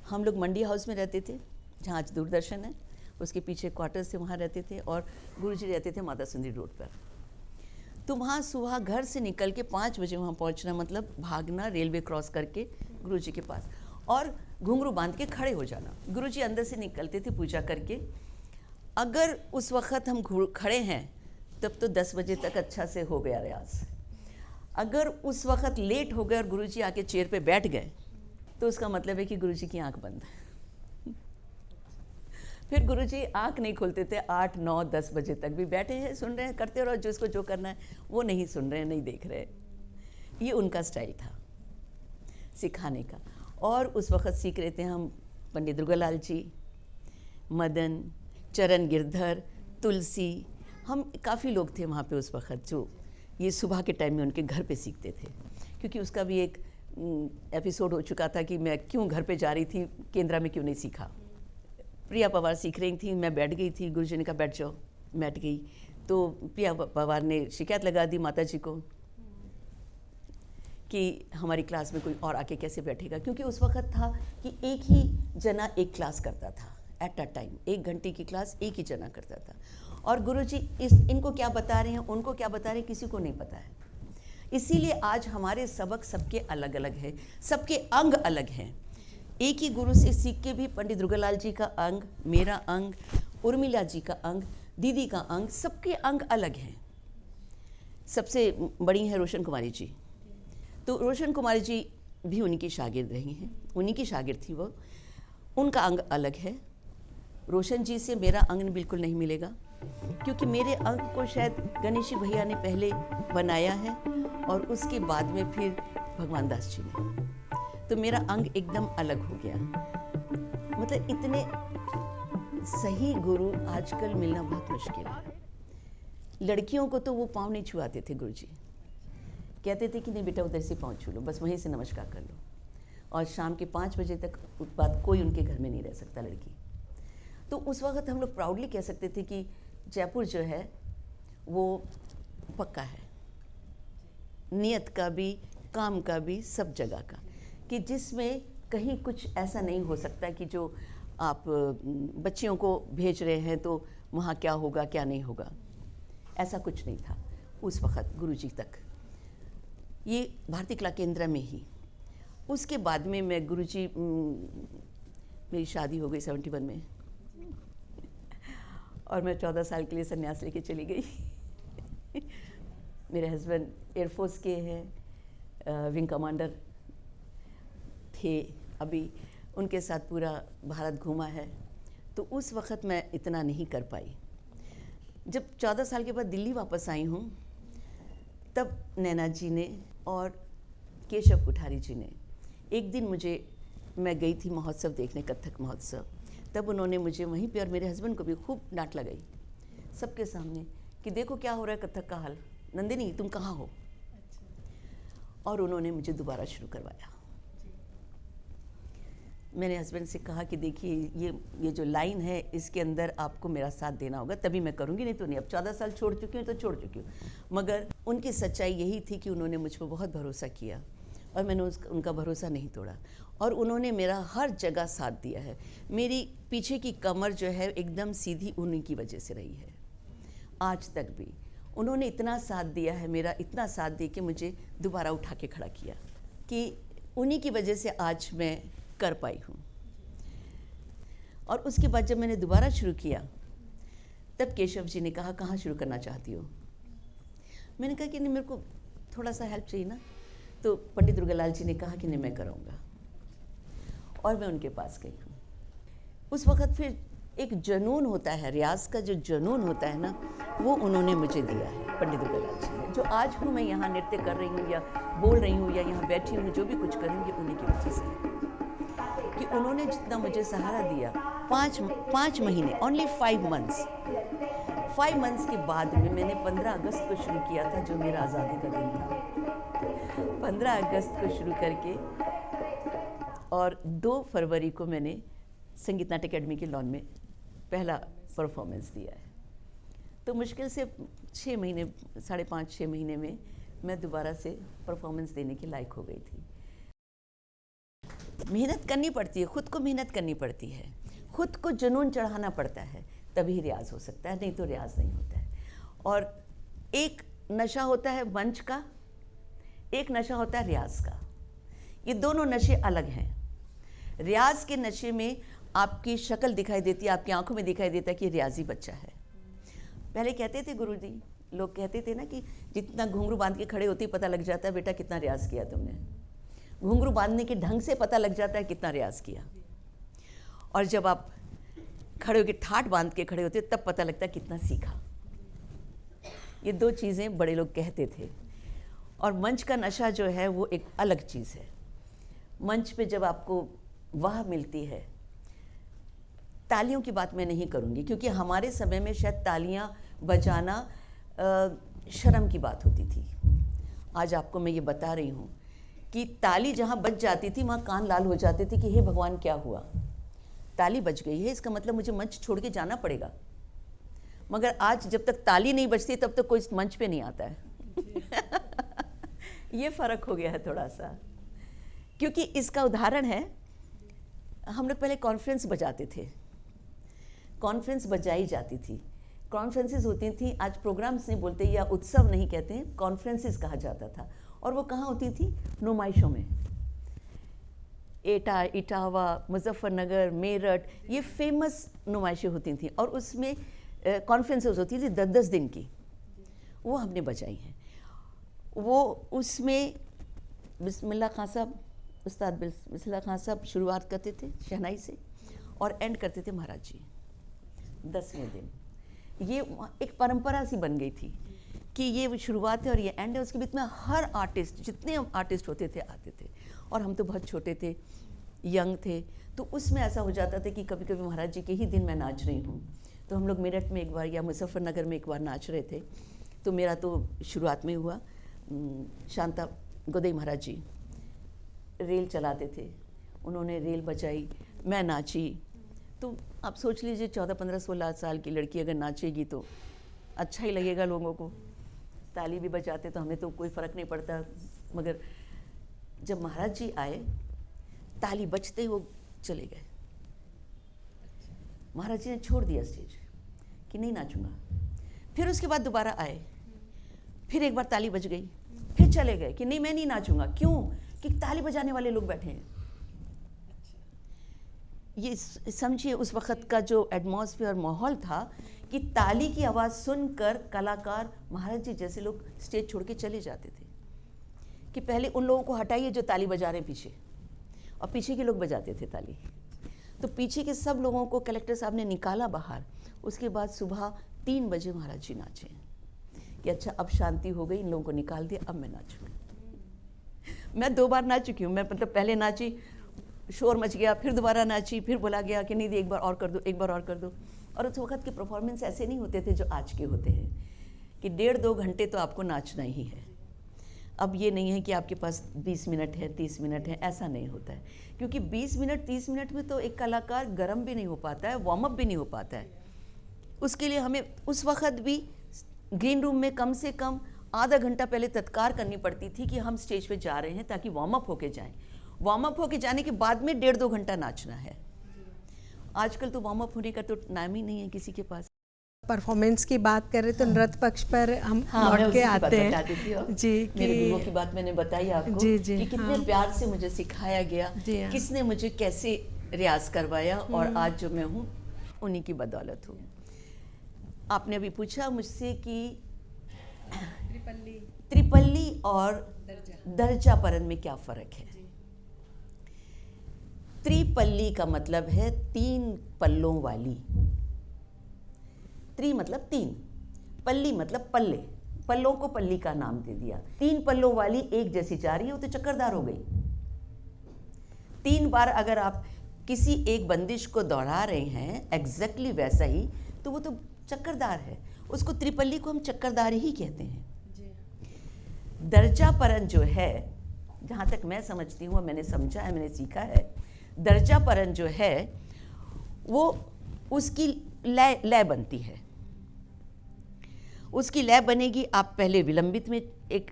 हम लोग मंडी हाउस में रहते थे जहाँ आज दूरदर्शन है, उसके पीछे क्वार्टर्स थे, वहाँ रहते थे, और गुरु जी रहते थे माता सुंदरी रोड पर। तो वहाँ सुबह घर से निकल के 5 बजे वहाँ पहुँचना मतलब भागना, रेलवे क्रॉस करके गुरु जी के पास, और घुंघरू बांध के खड़े हो जाना। गुरु जी अंदर से निकलते थे पूजा करके। अगर उस वक़्त हम खड़े हैं तब तो 10 बजे तक अच्छा से हो गया रियाज। अगर उस वक़्त लेट हो गए और गुरु जी आके चेयर पे बैठ गए तो उसका मतलब है कि गुरु जी की आँख बंद है। फिर गुरु जी आँख नहीं खोलते थे, 8, 9, 10 बजे तक भी बैठे हैं, सुन रहे हैं, करते रहो, जिसको जो करना है वो नहीं सुन रहे हैं, नहीं देख रहे। ये उनका स्टाइल था सिखाने का। और उस वक़्त सीख रहे थे हम पंडित दुर्गालाल जी, मदन, चरण गिरधर, तुलसी, हम काफ़ी लोग थे वहाँ पे उस वक़्त जो ये सुबह के टाइम में उनके घर पे सीखते थे। क्योंकि उसका भी एक एपिसोड हो चुका था कि मैं क्यों घर पे जा रही थी, केंद्र में क्यों नहीं सीखा। प्रिया पवार सीख रही थी, मैं बैठ गई थी, गुरुजी ने कहा बैठ जाओ, बैठ गई। तो प्रिया पवार ने शिकायत लगा दी माता जी को कि हमारी क्लास में कोई और आके कैसे बैठेगा, क्योंकि उस वक़्त था कि एक ही जना एक क्लास करता था एट अ टाइम, 1 घंटे की क्लास एक ही जना करता था। और गुरुजी इनको क्या बता रहे हैं, उनको क्या बता रहे हैं, किसी को नहीं पता है। इसीलिए आज हमारे सबक सबके अलग अलग है, सबके अंग अलग हैं। एक ही गुरु से सीख के भी पंडित दुर्गालाल जी का अंग, मेरा अंग, उर्मिला जी का अंग, दीदी का अंग, सबके अंग अलग हैं। सबसे बड़ी है रोशन कुमारी जी, तो रोशन कुमारी जी भी उन्हीं की शागिर्द रही हैं, उन्हीं की शागिर्द थी वो, उनका अंग अलग है। रोशन जी से मेरा अंग बिल्कुल नहीं मिलेगा, क्योंकि मेरे अंग को शायद गणेश भैया ने पहले बनाया है और उसके बाद में फिर भगवान दास जी ने, तो मेरा अंग एकदम अलग हो गया। मतलब इतने सही गुरु आजकल मिलना बहुत मुश्किल है। लड़कियों को तो वो पाँव नहीं छुआते थे गुरुजी, कहते थे कि नहीं बेटा उधर से पाँव छू लो, बस वहीं से नमस्कार कर लो, और शाम के 5 बजे तक बाद कोई उनके घर में नहीं रह सकता लड़की। तो उस वक्त हम लोग प्राउडली कह सकते थे कि जयपुर जो है वो पक्का है, नियत का भी, काम का भी, सब जगह का, कि जिसमें कहीं कुछ ऐसा नहीं हो सकता कि जो आप बच्चियों को भेज रहे हैं तो वहाँ क्या होगा क्या नहीं होगा, ऐसा कुछ नहीं था उस वक़्त गुरुजी तक। ये भारतीय कला केंद्र में ही। उसके बाद में मैं गुरुजी, मेरी शादी हो गई 71 में, और मैं 14 साल के लिए संन्यास लेके चली गई। मेरे हस्बैंड एयरफोर्स के हैं, विंग कमांडर थे, अभी उनके साथ पूरा भारत घूमा है, तो उस वक़्त मैं इतना नहीं कर पाई। जब 14 साल के बाद दिल्ली वापस आई हूँ, तब नैना जी ने और केशव कुठारी जी ने एक दिन मैं गई थी महोत्सव देखने, कथक महोत्सव, तब उन्होंने मुझे वहीं पे और मेरे हस्बैंड को भी खूब डांट लगाई सबके सामने कि देखो क्या हो रहा है कथक का हाल, नंदिनी तुम कहाँ हो। और उन्होंने मुझे दोबारा शुरू करवाया। मैंने हस्बैंड से कहा कि देखिए ये जो लाइन है इसके अंदर आपको मेरा साथ देना होगा, तभी मैं करूँगी, नहीं तो नहीं। अब 14 साल छोड़ चुकी हूँ तो छोड़ चुकी हूँ। मगर उनकी सच्चाई यही थी कि उन्होंने मुझ पर बहुत भरोसा किया और मैंने उनका भरोसा नहीं तोड़ा और उन्होंने मेरा हर जगह साथ दिया है। मेरी पीछे की कमर जो है एकदम सीधी उन्हीं की वजह से रही है, आज तक भी उन्होंने इतना साथ दिया है, मेरा इतना साथ दिया कि मुझे दोबारा उठा के खड़ा किया, कि उन्हीं की वजह से आज मैं कर पाई हूँ। और उसके बाद जब मैंने दोबारा शुरू किया, तब केशव जी ने कहा कहाँ शुरू करना चाहती हो। मैंने कहा कि नहीं, मेरे को थोड़ा सा हेल्प चाहिए ना। तो पंडित दुर्गालाल जी ने कहा कि नहीं मैं कराऊंगा, और मैं उनके पास गई हूँ। उस वक़्त फिर एक जुनून होता है, रियाज का जो जुनून होता है ना, वो उन्होंने मुझे दिया है, पंडित दुर्गालाल जी ने। जो आज हूँ मैं यहाँ नृत्य कर रही हूँ या बोल रही हूँ या यहाँ बैठी हूँ, जो भी कुछ करूँगी उन्हीं की वजह से है। कि उन्होंने जितना मुझे सहारा दिया, पाँच महीने, ओनली 5 मंथ्स, 5 मंथ्स के बाद में मैंने 15 अगस्त को शुरू किया था, जो मेरा आज़ादी का दिन था। 15 अगस्त को शुरू करके और 2 फरवरी को मैंने संगीत नाट्य अकेडमी के लॉन में पहला परफॉर्मेंस दिया है। तो मुश्किल से 6 महीने, 5.5-6 महीने में मैं दोबारा से परफॉर्मेंस देने के लायक हो गई थी। मेहनत करनी पड़ती है, खुद को मेहनत करनी पड़ती है, खुद को जुनून चढ़ाना पड़ता है, तभी रियाज हो सकता है, नहीं तो रियाज नहीं होता है। और एक नशा होता है मंच का, एक नशा होता है रियाज का। ये दोनों नशे अलग हैं। रियाज के नशे में आपकी शक्ल दिखाई देती है, आपकी आंखों में दिखाई देता है कि रियाजी बच्चा है। पहले कहते थे गुरुजी, लोग कहते थे ना कि जितना घुंघरू बांध के खड़े होती पता लग जाता है बेटा कितना रियाज किया तुमने। घुंघरू बांधने के ढंग से पता लग जाता है कितना रियाज किया, और जब आप खड़े होकर ठाठ बांध के खड़े होते तब पता लगता है कितना सीखा। ये 2 चीज़ें बड़े लोग कहते थे। और मंच का नशा जो है वो एक अलग चीज़ है। मंच पे जब आपको वाह मिलती है, तालियों की बात मैं नहीं करूँगी क्योंकि हमारे समय में शायद तालियाँ बजाना शर्म की बात होती थी। आज आपको मैं ये बता रही हूँ कि ताली जहाँ बज जाती थी वहाँ कान लाल हो जाते थे कि हे भगवान क्या हुआ, ताली बज गई है, इसका मतलब मुझे मंच छोड़ के जाना पड़ेगा। मगर आज जब तक ताली नहीं बजती तब तक कोई मंच पे नहीं आता है। ये फ़र्क हो गया है थोड़ा सा, क्योंकि इसका उदाहरण है, हम लोग पहले कॉन्फ्रेंस बजाते थे, कॉन्फ्रेंस बजाई जाती थी, कॉन्फ्रेंसेस होती थी, आज प्रोग्राम्स नहीं बोलते या उत्सव नहीं कहते हैं, कॉन्फ्रेंसेस कहा जाता था। और वो कहाँ होती थी? नुमाइशों में। एटा, इटावा, मुजफ्फरनगर, मेरठ, ये फेमस नुमाइशें होती थी और उसमें कॉन्फ्रेंसेस होती थी 10-10 दिन की, वो हमने बजाई हैं। वो उसमें बिस्मिल्लाह खां साहब, उस्ताद बिस्मिल्लाह खां साहब शुरुआत करते थे शहनाई से और एंड करते थे महाराज जी 10वें दिन। ये एक परंपरा सी बन गई थी कि ये शुरुआत है और ये एंड है। उसके बीच में हर आर्टिस्ट, जितने आर्टिस्ट होते थे आते थे, और हम तो बहुत छोटे थे, यंग थे, तो उसमें ऐसा हो जाता था कि कभी कभी महाराज जी के ही दिन मैं नाच रही हूँ। तो हम लोग मेरठ में एक बार या मुजफ्फरनगर में एक बार नाच रहे थे, तो मेरा तो शुरुआत में हुआ। शांता गोदई महाराज जी रेल चलाते थे, उन्होंने रेल बजाई, मैं नाची। तो आप सोच लीजिए 14, 15, 16 साल की लड़की अगर नाचेगी तो अच्छा ही लगेगा लोगों को। ताली भी बजाते तो हमें तो कोई फ़र्क नहीं पड़ता, मगर जब महाराज जी आए ताली बजते ही वो चले गए। महाराज जी ने छोड़ दिया स्टेज कि नहीं नाचूंगा। फिर उसके बाद दोबारा आए, फिर एक बार ताली बज गई, फिर चले गए कि नहीं मैं नहीं नाचूंगा। क्यों? कि ताली बजाने वाले लोग बैठे हैं। ये समझिए उस वक़्त का जो एटमॉस्फेयर माहौल था कि ताली की आवाज़ सुनकर कलाकार, महाराज जी जैसे लोग स्टेज छोड़ के चले जाते थे कि पहले उन लोगों को हटाइए जो ताली बजा रहे हैं पीछे, और पीछे के लोग बजाते थे ताली। तो पीछे के सब लोगों को कलेक्टर साहब ने निकाला बाहर। उसके बाद सुबह 3 बजे महाराज जी नाचे कि अच्छा अब शांति हो गई, इन लोगों को निकाल दिया, अब मैं नाचूंगी। मैं 2 बार नाच चुकी हूँ। मैं मतलब पहले नाची, शोर मच गया, फिर दोबारा नाची, फिर बोला गया कि नहीं एक बार और कर दो, एक बार और कर दो। और उस वक्त के परफॉर्मेंस ऐसे नहीं होते थे जो आज के होते हैं कि 1.5-2 घंटे तो आपको नाचना ही है। अब ये नहीं है कि आपके पास 20 मिनट है, 30 मिनट है, ऐसा नहीं होता है। क्योंकि 20 मिनट 30 मिनट में तो एक कलाकार गर्म भी नहीं हो पाता है, वार्म अप भी नहीं हो पाता है। उसके लिए हमें उस वक्त भी ग्रीन रूम में कम से कम आधा घंटा पहले तत्कार करनी पड़ती थी कि हम स्टेज पे जा रहे हैं, ताकि वार्म अप होके जाएं। वार्म अप होके जाने के बाद में 1.5-2 घंटा नाचना है। आजकल तो वार्म अप होने का तो टाइम ही नहीं है किसी के पास। परफॉर्मेंस की बात करें तो नृत्य पक्ष पर हम मैं लौट उसी के की बात आते बता हैं देती हूँ। जी मेरे कि गुरुओं की बात मैंने बताई आपको जी, जी, कि कितने हाँ। प्यार से मुझे सिखाया गया, जी, हाँ। किसने मुझे कैसे रियाज करवाया, और आज जो मैं हूँ उन्हीं की बदौलत हूँ। आपने अभी पूछा मुझसे कि त्रिपल्ली और दर्जापरन में क्या फर्क है। त्रिपल्ली का मतलब है 3 पल्लों वाली। त्रि मतलब 3, पल्ली मतलब पल्ले, पल्लों को पल्ली का नाम दे दिया। 3 पल्लों वाली एक जैसी जा रही है, वो तो चक्करदार हो गई। 3 बार अगर आप किसी एक बंदिश को दोहरा रहे हैं एग्जैक्टली वैसा ही, तो वो तो चक्करदार है। उसको त्रिपल्ली को हम चक्करदार ही कहते हैं। दर्जापरन जो है, जहाँ तक मैं समझती हूँ, मैंने समझा है, मैंने सीखा है, दर्जापरन जो है वो उसकी लय बनती है। उसकी लय बनेगी, आप पहले विलंबित में एक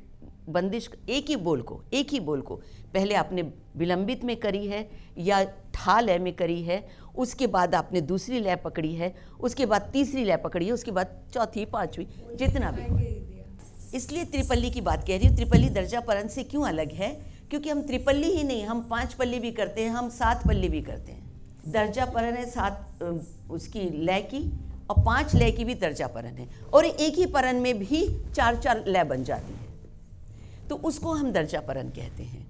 बंदिश, एक ही बोल को पहले आपने विलंबित में करी है या ठा लय में करी है, उसके बाद आपने दूसरी लय पकड़ी है, उसके बाद तीसरी लय पकड़ी है, उसके बाद चौथी, पांचवी, जितना भी। इसलिए त्रिपल्ली की बात कह रही हूँ। त्रिपल्ली दर्जापरन से क्यों अलग है? क्योंकि हम त्रिपल्ली ही नहीं, हम 5 पल्ली भी करते हैं, हम 7 पल्ली भी करते हैं। दर्जापरन है 7 उसकी लय की, और 5 लय की भी दर्जापरन है, और एक ही परन में भी 4-4 लय बन जाती है, तो उसको हम दर्जापरन कहते हैं।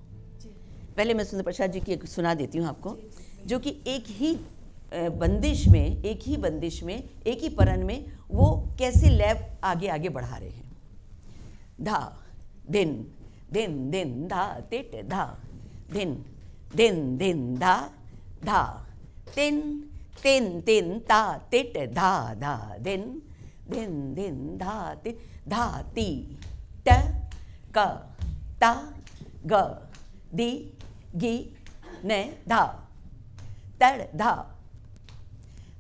पहले मैं सुंदर प्रसाद जी की एक सुना देती हूँ आपको, जो कि एक ही बंदिश में, एक ही परन में वो कैसे लय आगे आगे बढ़ा रहे हैं। धा दिन दिन दिन धा टिट धा दिन दिन दिन धा धा तिन तिन तिन ता टिट धा धा दिन दिन दिन धा ति धा ती ट क ता ग दी गी ने धा तड़ धा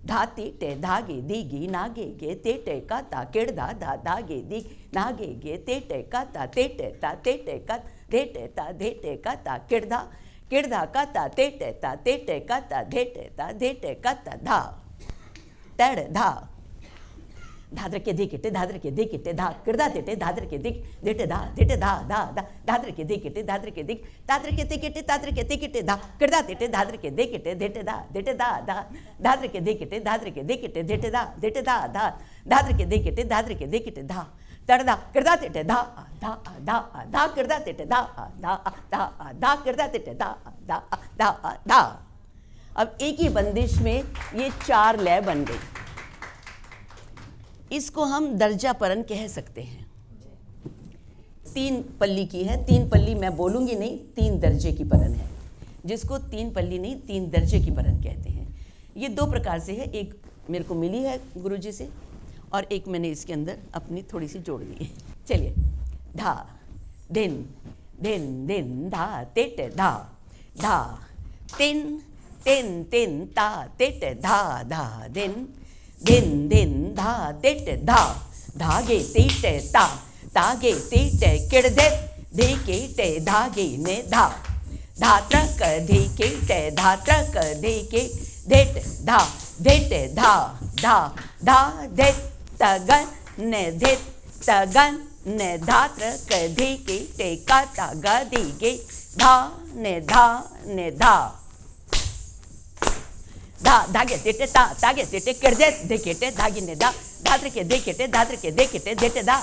धाती टे धागे दीगी नागे गे तेटे का ता किड़दा धा धागे दी नागे गे तेटे का ता तेटे ता तेटे का धेटे ता धेटे का ता किड़दा किड़दा का ता तेटे का ता धेटे का ता धा तड़ धा धाद्र के दिकिटे धा किड़दा तेटे धाद्र के दिक धेटे धा धा धा धाद्र के दिकिटे धाद्र के दिकिटे धा किड़दा तेटे धाद्र के दिकिटे धेटे धा धा धाद्र के दिकिटे धेटे धा धा धाद्र के दिकिटे धा तड़ धा किड़दा तेटे धा धा धा धा किड़दा तेटे धा धा धा धा किड़दा तेटे धा धा धा धा। अब एक ही बंदिश में ये 4 लय बन गई। इसको हम दर्जापरन कह सकते हैं। 3 पल्ली की है, 3 पल्ली मैं बोलूँगी नहीं, 3 दर्जे की परन है, जिसको 3 पल्ली नहीं 3 दर्जे की परन कहते हैं। ये 2 प्रकार से है, एक मेरे को मिली है गुरुजी से, और एक मैंने इसके अंदर अपनी थोड़ी सी जोड़ ली है। चलिए, धा दिन दिन दिन धा तेट धा धा तिन तिन तिन ता तेट धा धा दिन दिन दिन धा तेट धा धागे तेटे ता तागे तेटे किड़दे धेके धागे ने धा धात्रक धेके धात्रक धेके धेट धा धेटे धा धा धा धेट तगन ने धेट तगन ने धात्रक धेके का तागा धीगे धा ने धा धा धागे तेटे ता तागे तेटे किड़दे धेके धागे ने धा धात्र के धेके धेटे धा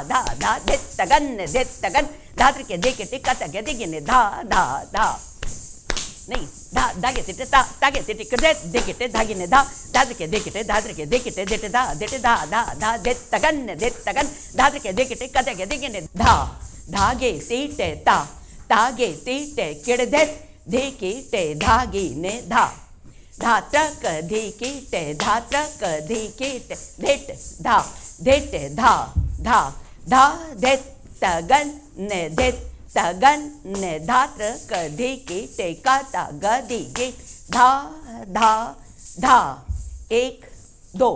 धा धा धेट तगन ने धेट तगन धात्र के धेके का तागे धीगे ने धा धा धा नहीं धा धागे तिटे ता तागे तिटे कदे देकेटे धागे ने धा धाद्रके देकेटे धाद्रके देकेटे देटे धा धा दे तगन धाद्रके देकेटे कदे देगे ने धा धागे तिटे ता तागे तिटे किड़दे देकेटे धागे ने धा धात्रक देकेटे धात्रक देकेटे देटे धा देटे धा धा धा दे तगन ने धात्र कधे के टेका गधे गे धा धा धा 1 2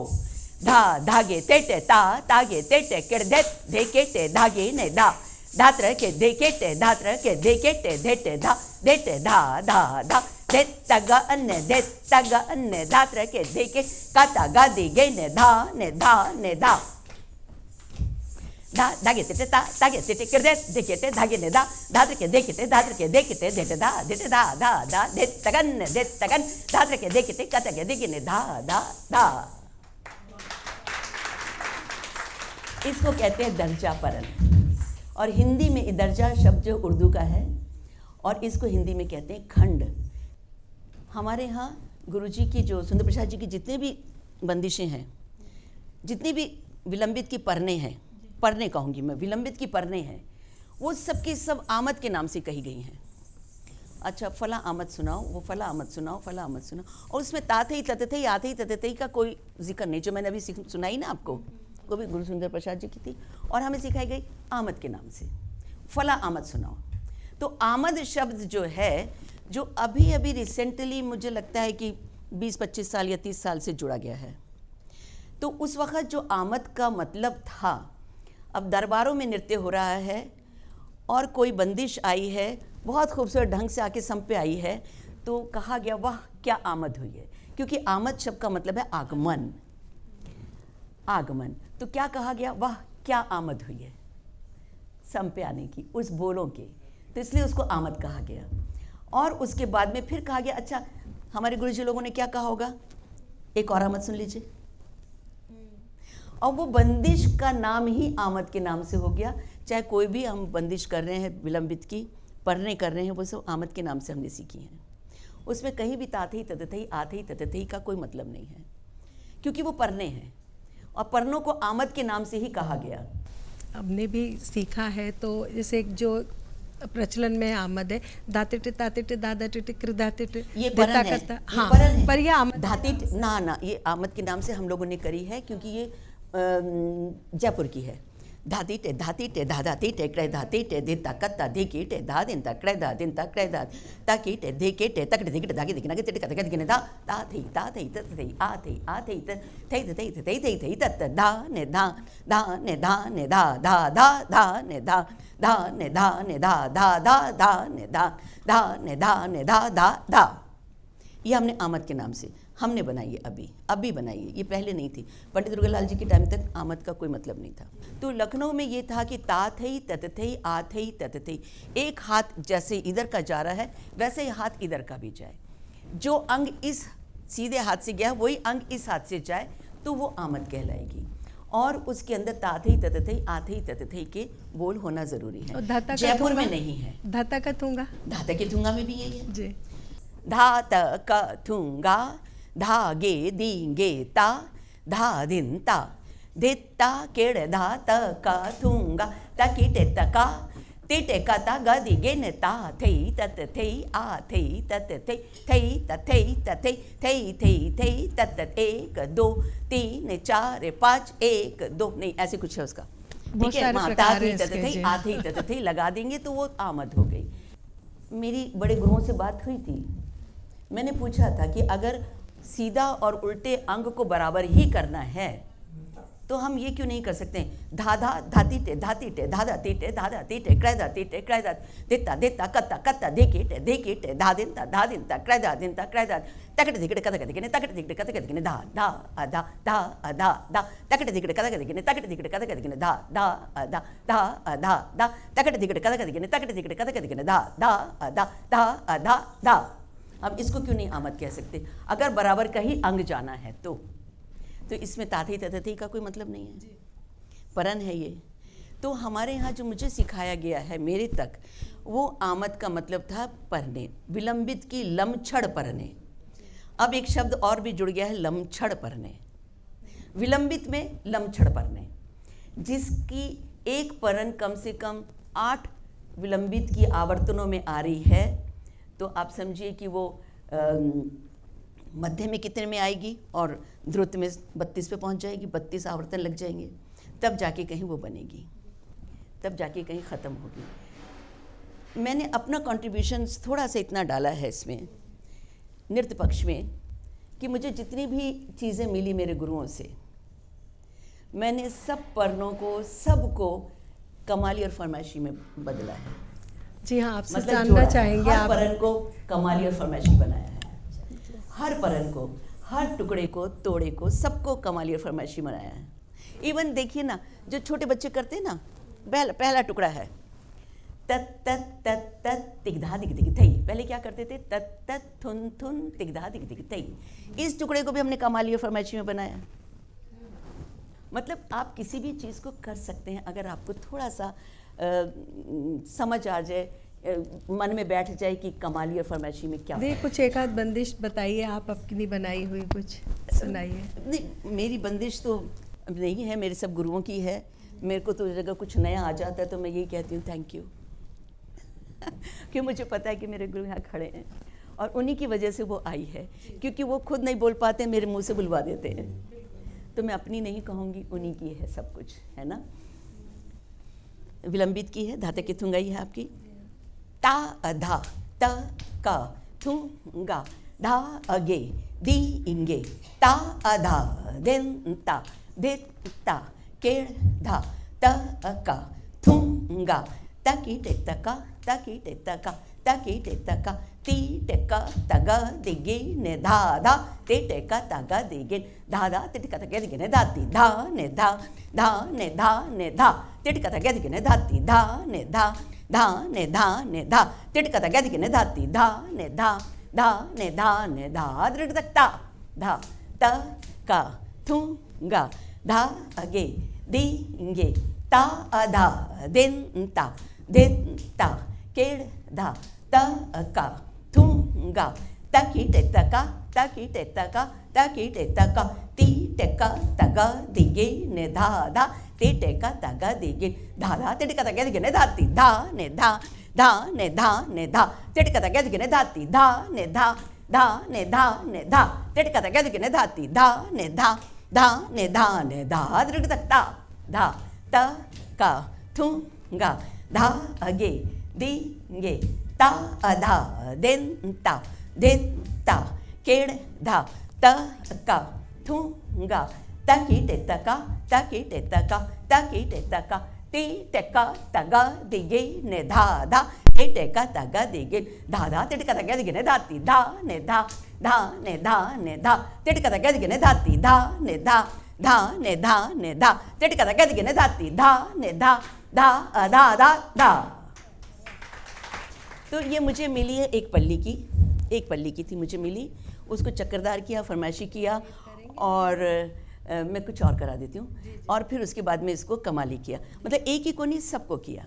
धा धागे तेटे ता तागे तेटे किड़दे देकेटे धागे ने धा धात्र के देकेटे धात्र के देकेटे देटे धा धा धा दे तगन धात्र के देके काता गधे गे ने धा धागे तिटे ता तागे तिटे किड़दे देकेटे धागे ने धा धात्र के देकेटे देटे धा दे तगन धात्र के देकेटे कतगे देगे ने धा। इसको कहते हैं दर्जापरण, और हिंदी में दर्जा शब्द जो उर्दू का है और इसको हिंदी में कहते हैं खंड। हमारे यहाँ गुरुजी की जो सुंदर प्रसाद जी की जितने भी बंदिशें हैं, जितनी भी विलंबित की परने हैं, परने कहूँगी मैं, विलंबित की परने हैं, वो सब की सब आमद के नाम से कही गई हैं। अच्छा, फला आमद सुनाओ, वो फला आमद सुनाओ, फला आमद सुनाओ, और उसमें ताथई ततथई आथई ततथई का कोई जिक्र नहीं। जो मैंने अभी सुनाई ना आपको, वो भी गुरु सुंदर प्रसाद जी की थी, और हमें सिखाई गई आमद के नाम से, फला आमद सुनाओ। तो आमद शब्द जो है, जो अभी अभी रिसेंटली मुझे लगता है कि 20-25 साल या 30 साल से जुड़ा गया है। तो उस वक़्त जो आमद का मतलब था, अब दरबारों में नृत्य हो रहा है और कोई बंदिश आई है, बहुत खूबसूरत ढंग से आके सम पे आई है, तो कहा गया वाह क्या आमद हुई है, क्योंकि आमद शब्द का मतलब है आगमन। आगमन, तो क्या कहा गया, वाह क्या आमद हुई है, सम पे आने की, उस बोलों के, तो इसलिए उसको आमद कहा गया। और उसके बाद में फिर कहा गया, अच्छा हमारे गुरुजी लोगों ने क्या कहा होगा, एक और आमद सुन लीजिए, और वो बंदिश का नाम ही आमद के नाम से हो गया। चाहे कोई भी हम बंदिश कर रहे हैं, विलंबित की पढ़ने कर रहे हैं, वो सब आमद के नाम से हमने सीखी हैं। उसमें कहीं भी ताथई ततथई आथई ततथई का कोई मतलब नहीं है, क्योंकि वो पढ़ने हैं, और पढ़नों को आमद के नाम से ही कहा गया। हमने भी सीखा है, तो जैसे एक जो प्रचलन में आमद है, दातिट तातिट दादा टिट कृदातिट, ये परन है, हाँ, परन है। पर ये आमद धातिट ना ये आमद के नाम से हम लोगों ने करी है, क्योंकि ये जयपुर की है। धातिटे धातिटे धाधातिटे क्रय धातिटे दिता कत्ता धिकीटे धा दिन तक क्रय धा दिन तक क्रय धा ताकीटे धिकेटे तकटे धिकटे धागे दिखना के तिटे कतके दिखने धा ताथई ततथई आथई थई थई थई थई थई तत धा ने धा ने धा ने धा ने धा ने धा ने धा। ये हमने आमद के नाम से हमने बनाई है, अभी बनाई है, ये पहले नहीं थी। पंडित दुर्गालाल जी के टाइम तक आमद का कोई मतलब नहीं था। तो लखनऊ में ये था कि ताथई ततथई आथई ततथई, एक हाथ जैसे इधर का जा रहा है वैसे ही हाथ इधर का भी जाए, जो अंग इस सीधे हाथ से गया वही अंग इस हाथ से जाए, तो वो आमद कहलाएगी। और उसके अंदर ताथई ततथई आथई ततथई के बोल होना जरूरी है। जयपुर में नहीं है। धाता का थूंगा, धाता के थूंगा में भी यही है जी। धात का थूंगा धागे दींगे ता धा दिन ता देता केड़ धात का थूंगा ताकीटे तका तेटे का ता गदी गे ने ता थई तत थई आ थई तत थई थई तथई तथई थई थई थई तत 1 2 3 4 5 1 2 नहीं ऐसे कुछ है उसका, ठीक है। माता थई तत थई आ थई तत थई लगा देंगे तो वो आमद हो गई। मेरी बड़े गुरुओं से बात हुई थी, मैंने पूछा था कि अगर सीधा और उल्टे अंग को बराबर ही करना है तो हम ये क्यों नहीं कर सकते, धाधा धातीटे धातीटे धाधा तीटे क्रय धातीटे क्रय धा देता देता कत्ता कत्ता देकेटे देकेटे धा दिनता क्रय धा तकटे दिकटे कतके दिकने तकटे दिकटे कतके दिकने धा धा आधा धा आधा धा तकटे दिकटे कतके दिकने तकटे दिकटे कतके दिकने धा धा आधा धा आधा धा तकटे दिकटे कतके दिकने तकटे दिकटे कतके दिकने धा धा आधा धा आधा धा। अब इसको क्यों नहीं आमद कह सकते, अगर बराबर का ही अंग जाना है तो इसमें ताथई ततथई का कोई मतलब नहीं है, परन है ये। तो हमारे यहाँ जो मुझे सिखाया गया है मेरे तक, वो आमद का मतलब था परने, विलंबित की लमछड़ परने। अब एक शब्द और भी जुड़ गया है, लमछड़ परने। विलंबित में लमछड़ परने, जिसकी एक परन कम से कम 8 विलंबित की आवर्तनों में आ रही है, तो आप समझिए कि वो मध्य में कितने में आएगी और ध्रुत में 32 पे पहुंच जाएगी, 32 आवर्तन लग जाएंगे, तब जाके कहीं वो बनेगी, तब जाके कहीं ख़त्म होगी। मैंने अपना कंट्रीब्यूशन थोड़ा सा इतना डाला है इसमें नृत्य पक्ष में कि मुझे जितनी भी चीज़ें मिली मेरे गुरुओं से, मैंने सब पर्णों को, सबको कमाली और फरमाइशी में बदला है। जी हाँ, आपसे मतलब जानना जोड़ा है। चाहेंगे हर आप। परन को कमाली और फरमाइशी बनाया है, हर परन को, हर टुकड़े को, तोड़े को, सबको कमाली और फरमाइशी बनाया है। इवन देखिए ना, जो छोटे बच्चे करते हैं ना, पहला टुकड़ा है तत तत तत तत तिगधा दिग दिग थई। पहले क्या करते थे? तत तत थुन थुन तिगधा दिग दिग थई। इस टुकड़े को भी हमने कमाली और फरमाइशी में बनाया। मतलब आप किसी भी चीज़ को कर सकते हैं अगर आपको थोड़ा सा समझ आ जाए, मन में बैठ जाए कि कमाली और फरमाइशी में क्या। देखिए, कुछ एक आध बंदिश बताइए, आप अपनी बनाई हुई कुछ सुनाइए। नहीं, मेरी बंदिश तो नहीं है, मेरे सब गुरुओं की है। मेरे को तो अगर कुछ नया आ जाता है तो मैं यही कहती हूँ थैंक यू क्योंकि मुझे पता है कि मेरे गुरु यहाँ खड़े हैं और उन्हीं की वजह से वो आई है, क्योंकि वो खुद नहीं बोल पाते, मेरे मुंह से बुलवा देते हैं। तो मैं अपनी नहीं कहूँगी, उन्हीं की है सब कुछ, है ना। विलंबित की है, धाते की थुंगाई है आपकी। ता अधा त का थुंगा धा अगे दी इंगे ता अधा दिन ता दे ता केड़ धा त का थुंगा तकी टे तका तकी टे तका तकी टे तका ती टेका तगा दिगे ने धा धा ते टेका तगा दिगे धा धा ते टेका तगा दिगे ने धाती धा ने धा धा ने धा ने धा ते टेका तगा दिगे ने धाती धा ने धा धा ने धा ने धा ते टेका तगा दिगे ने धाती धा ने धा धा ने धा ने धा दृढ़ तकता धा त का थुंगा धा अगे दी इंगे ता अधा दिन ता दिन ता केड़ धा त का थुंगा तकी टे तका तकी टे तका तकी टे तका ती टेका तगा दिगे ने धा धा ते टेका तगा दिगे धा धा ते टेका तगा दिगे ने धाती धा ने धा धा ने धा ने धा ते टेका तगा दिगे ने धाती धा ने धा धा ने धा ने धा ते टेका तगा दिगे ने धाती धा ने धा धा ने धा ने धा दृढ़ तकता धा त का थुंगा धा अगे दी गे ता अधा दिन ता केड़ धा त का थुंगा तकी टे तका तकी टे तका तकी टे तका ती टेका तगा दिगे ने धा धा ते टेका तगा दिगे धा धा ते टेका तगा दिगे ने धाती धा ने धा धा ने धा ने धा ते टेका तगा दिगे ने धाती धा ने धा धा ने धा ने धा ते टेका तगा दिगे ने धाती धा ने धा धा धा धा धा। तो ये मुझे मिली है एक पल्ली की थी मुझे मिली, उसको चक्करदार किया, फरमाइशी किया और मैं कुछ और करा देती हूँ और फिर उसके बाद में इसको कमाली किया। मतलब एक ही को नहीं, सबको किया।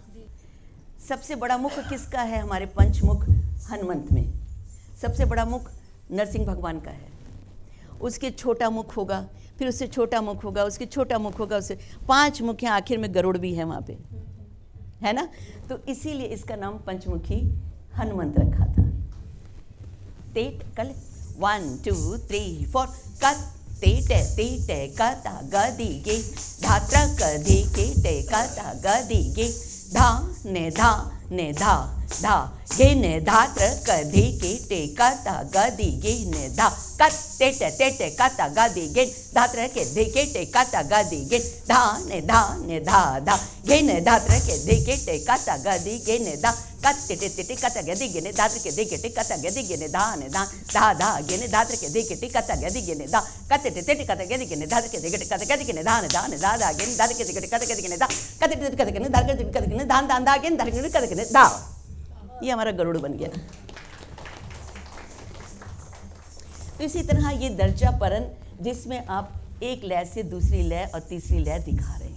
सबसे बड़ा मुख किसका है? हमारे पंचमुख हनुमंत में सबसे बड़ा मुख नरसिंह भगवान का है। उसके छोटा मुख होगा, फिर उससे छोटा मुख होगा, उसके छोटा मुख होगा, उससे 5 मुख हैं, आखिर में गरुड़ भी है वहाँ पे, है ना। तो इसीलिए इसका नाम पंचमुखी हनुमंत रखा था। तेट कल 1 2 3 4 कत तेटे तेटे कता गदिगे धात्र कधि के ते कता गदिगे धा ने धा ने धा धा गे ने धात्र कधि के ते कता गदिगे ने धा कत तेटे तेटे कता गदिगे धात्र के धि के ते कता गदिगे धा ने धा धा गे ने धात्र के धि के ते कता गदिगे ने धा कत तेटे तेटे कता गदिगे ने धात्र के धि के ते कता गदिगे ने धा ने धा धा धा गे ने धात्र के धि के ते कता गदिगे ने धा कत तेटे तेटे कता गदिगे ने धात्र के धि के ते कता गदिगे ने धा ने धा ने धा धा गे ने धात्र के धि के ते कता गदिगे ने धा कत तेटे कता गदिगे ने धात्र के धि के ते कता गदिगे ने धान धान धा गे ने धात्र के कता गदिगे ने धा। ये हमारा गरुड़ बन गया। तो इसी तरह ये दर्जा परन जिसमें आप एक लय से दूसरी लय और तीसरी लय दिखा रहे हैं,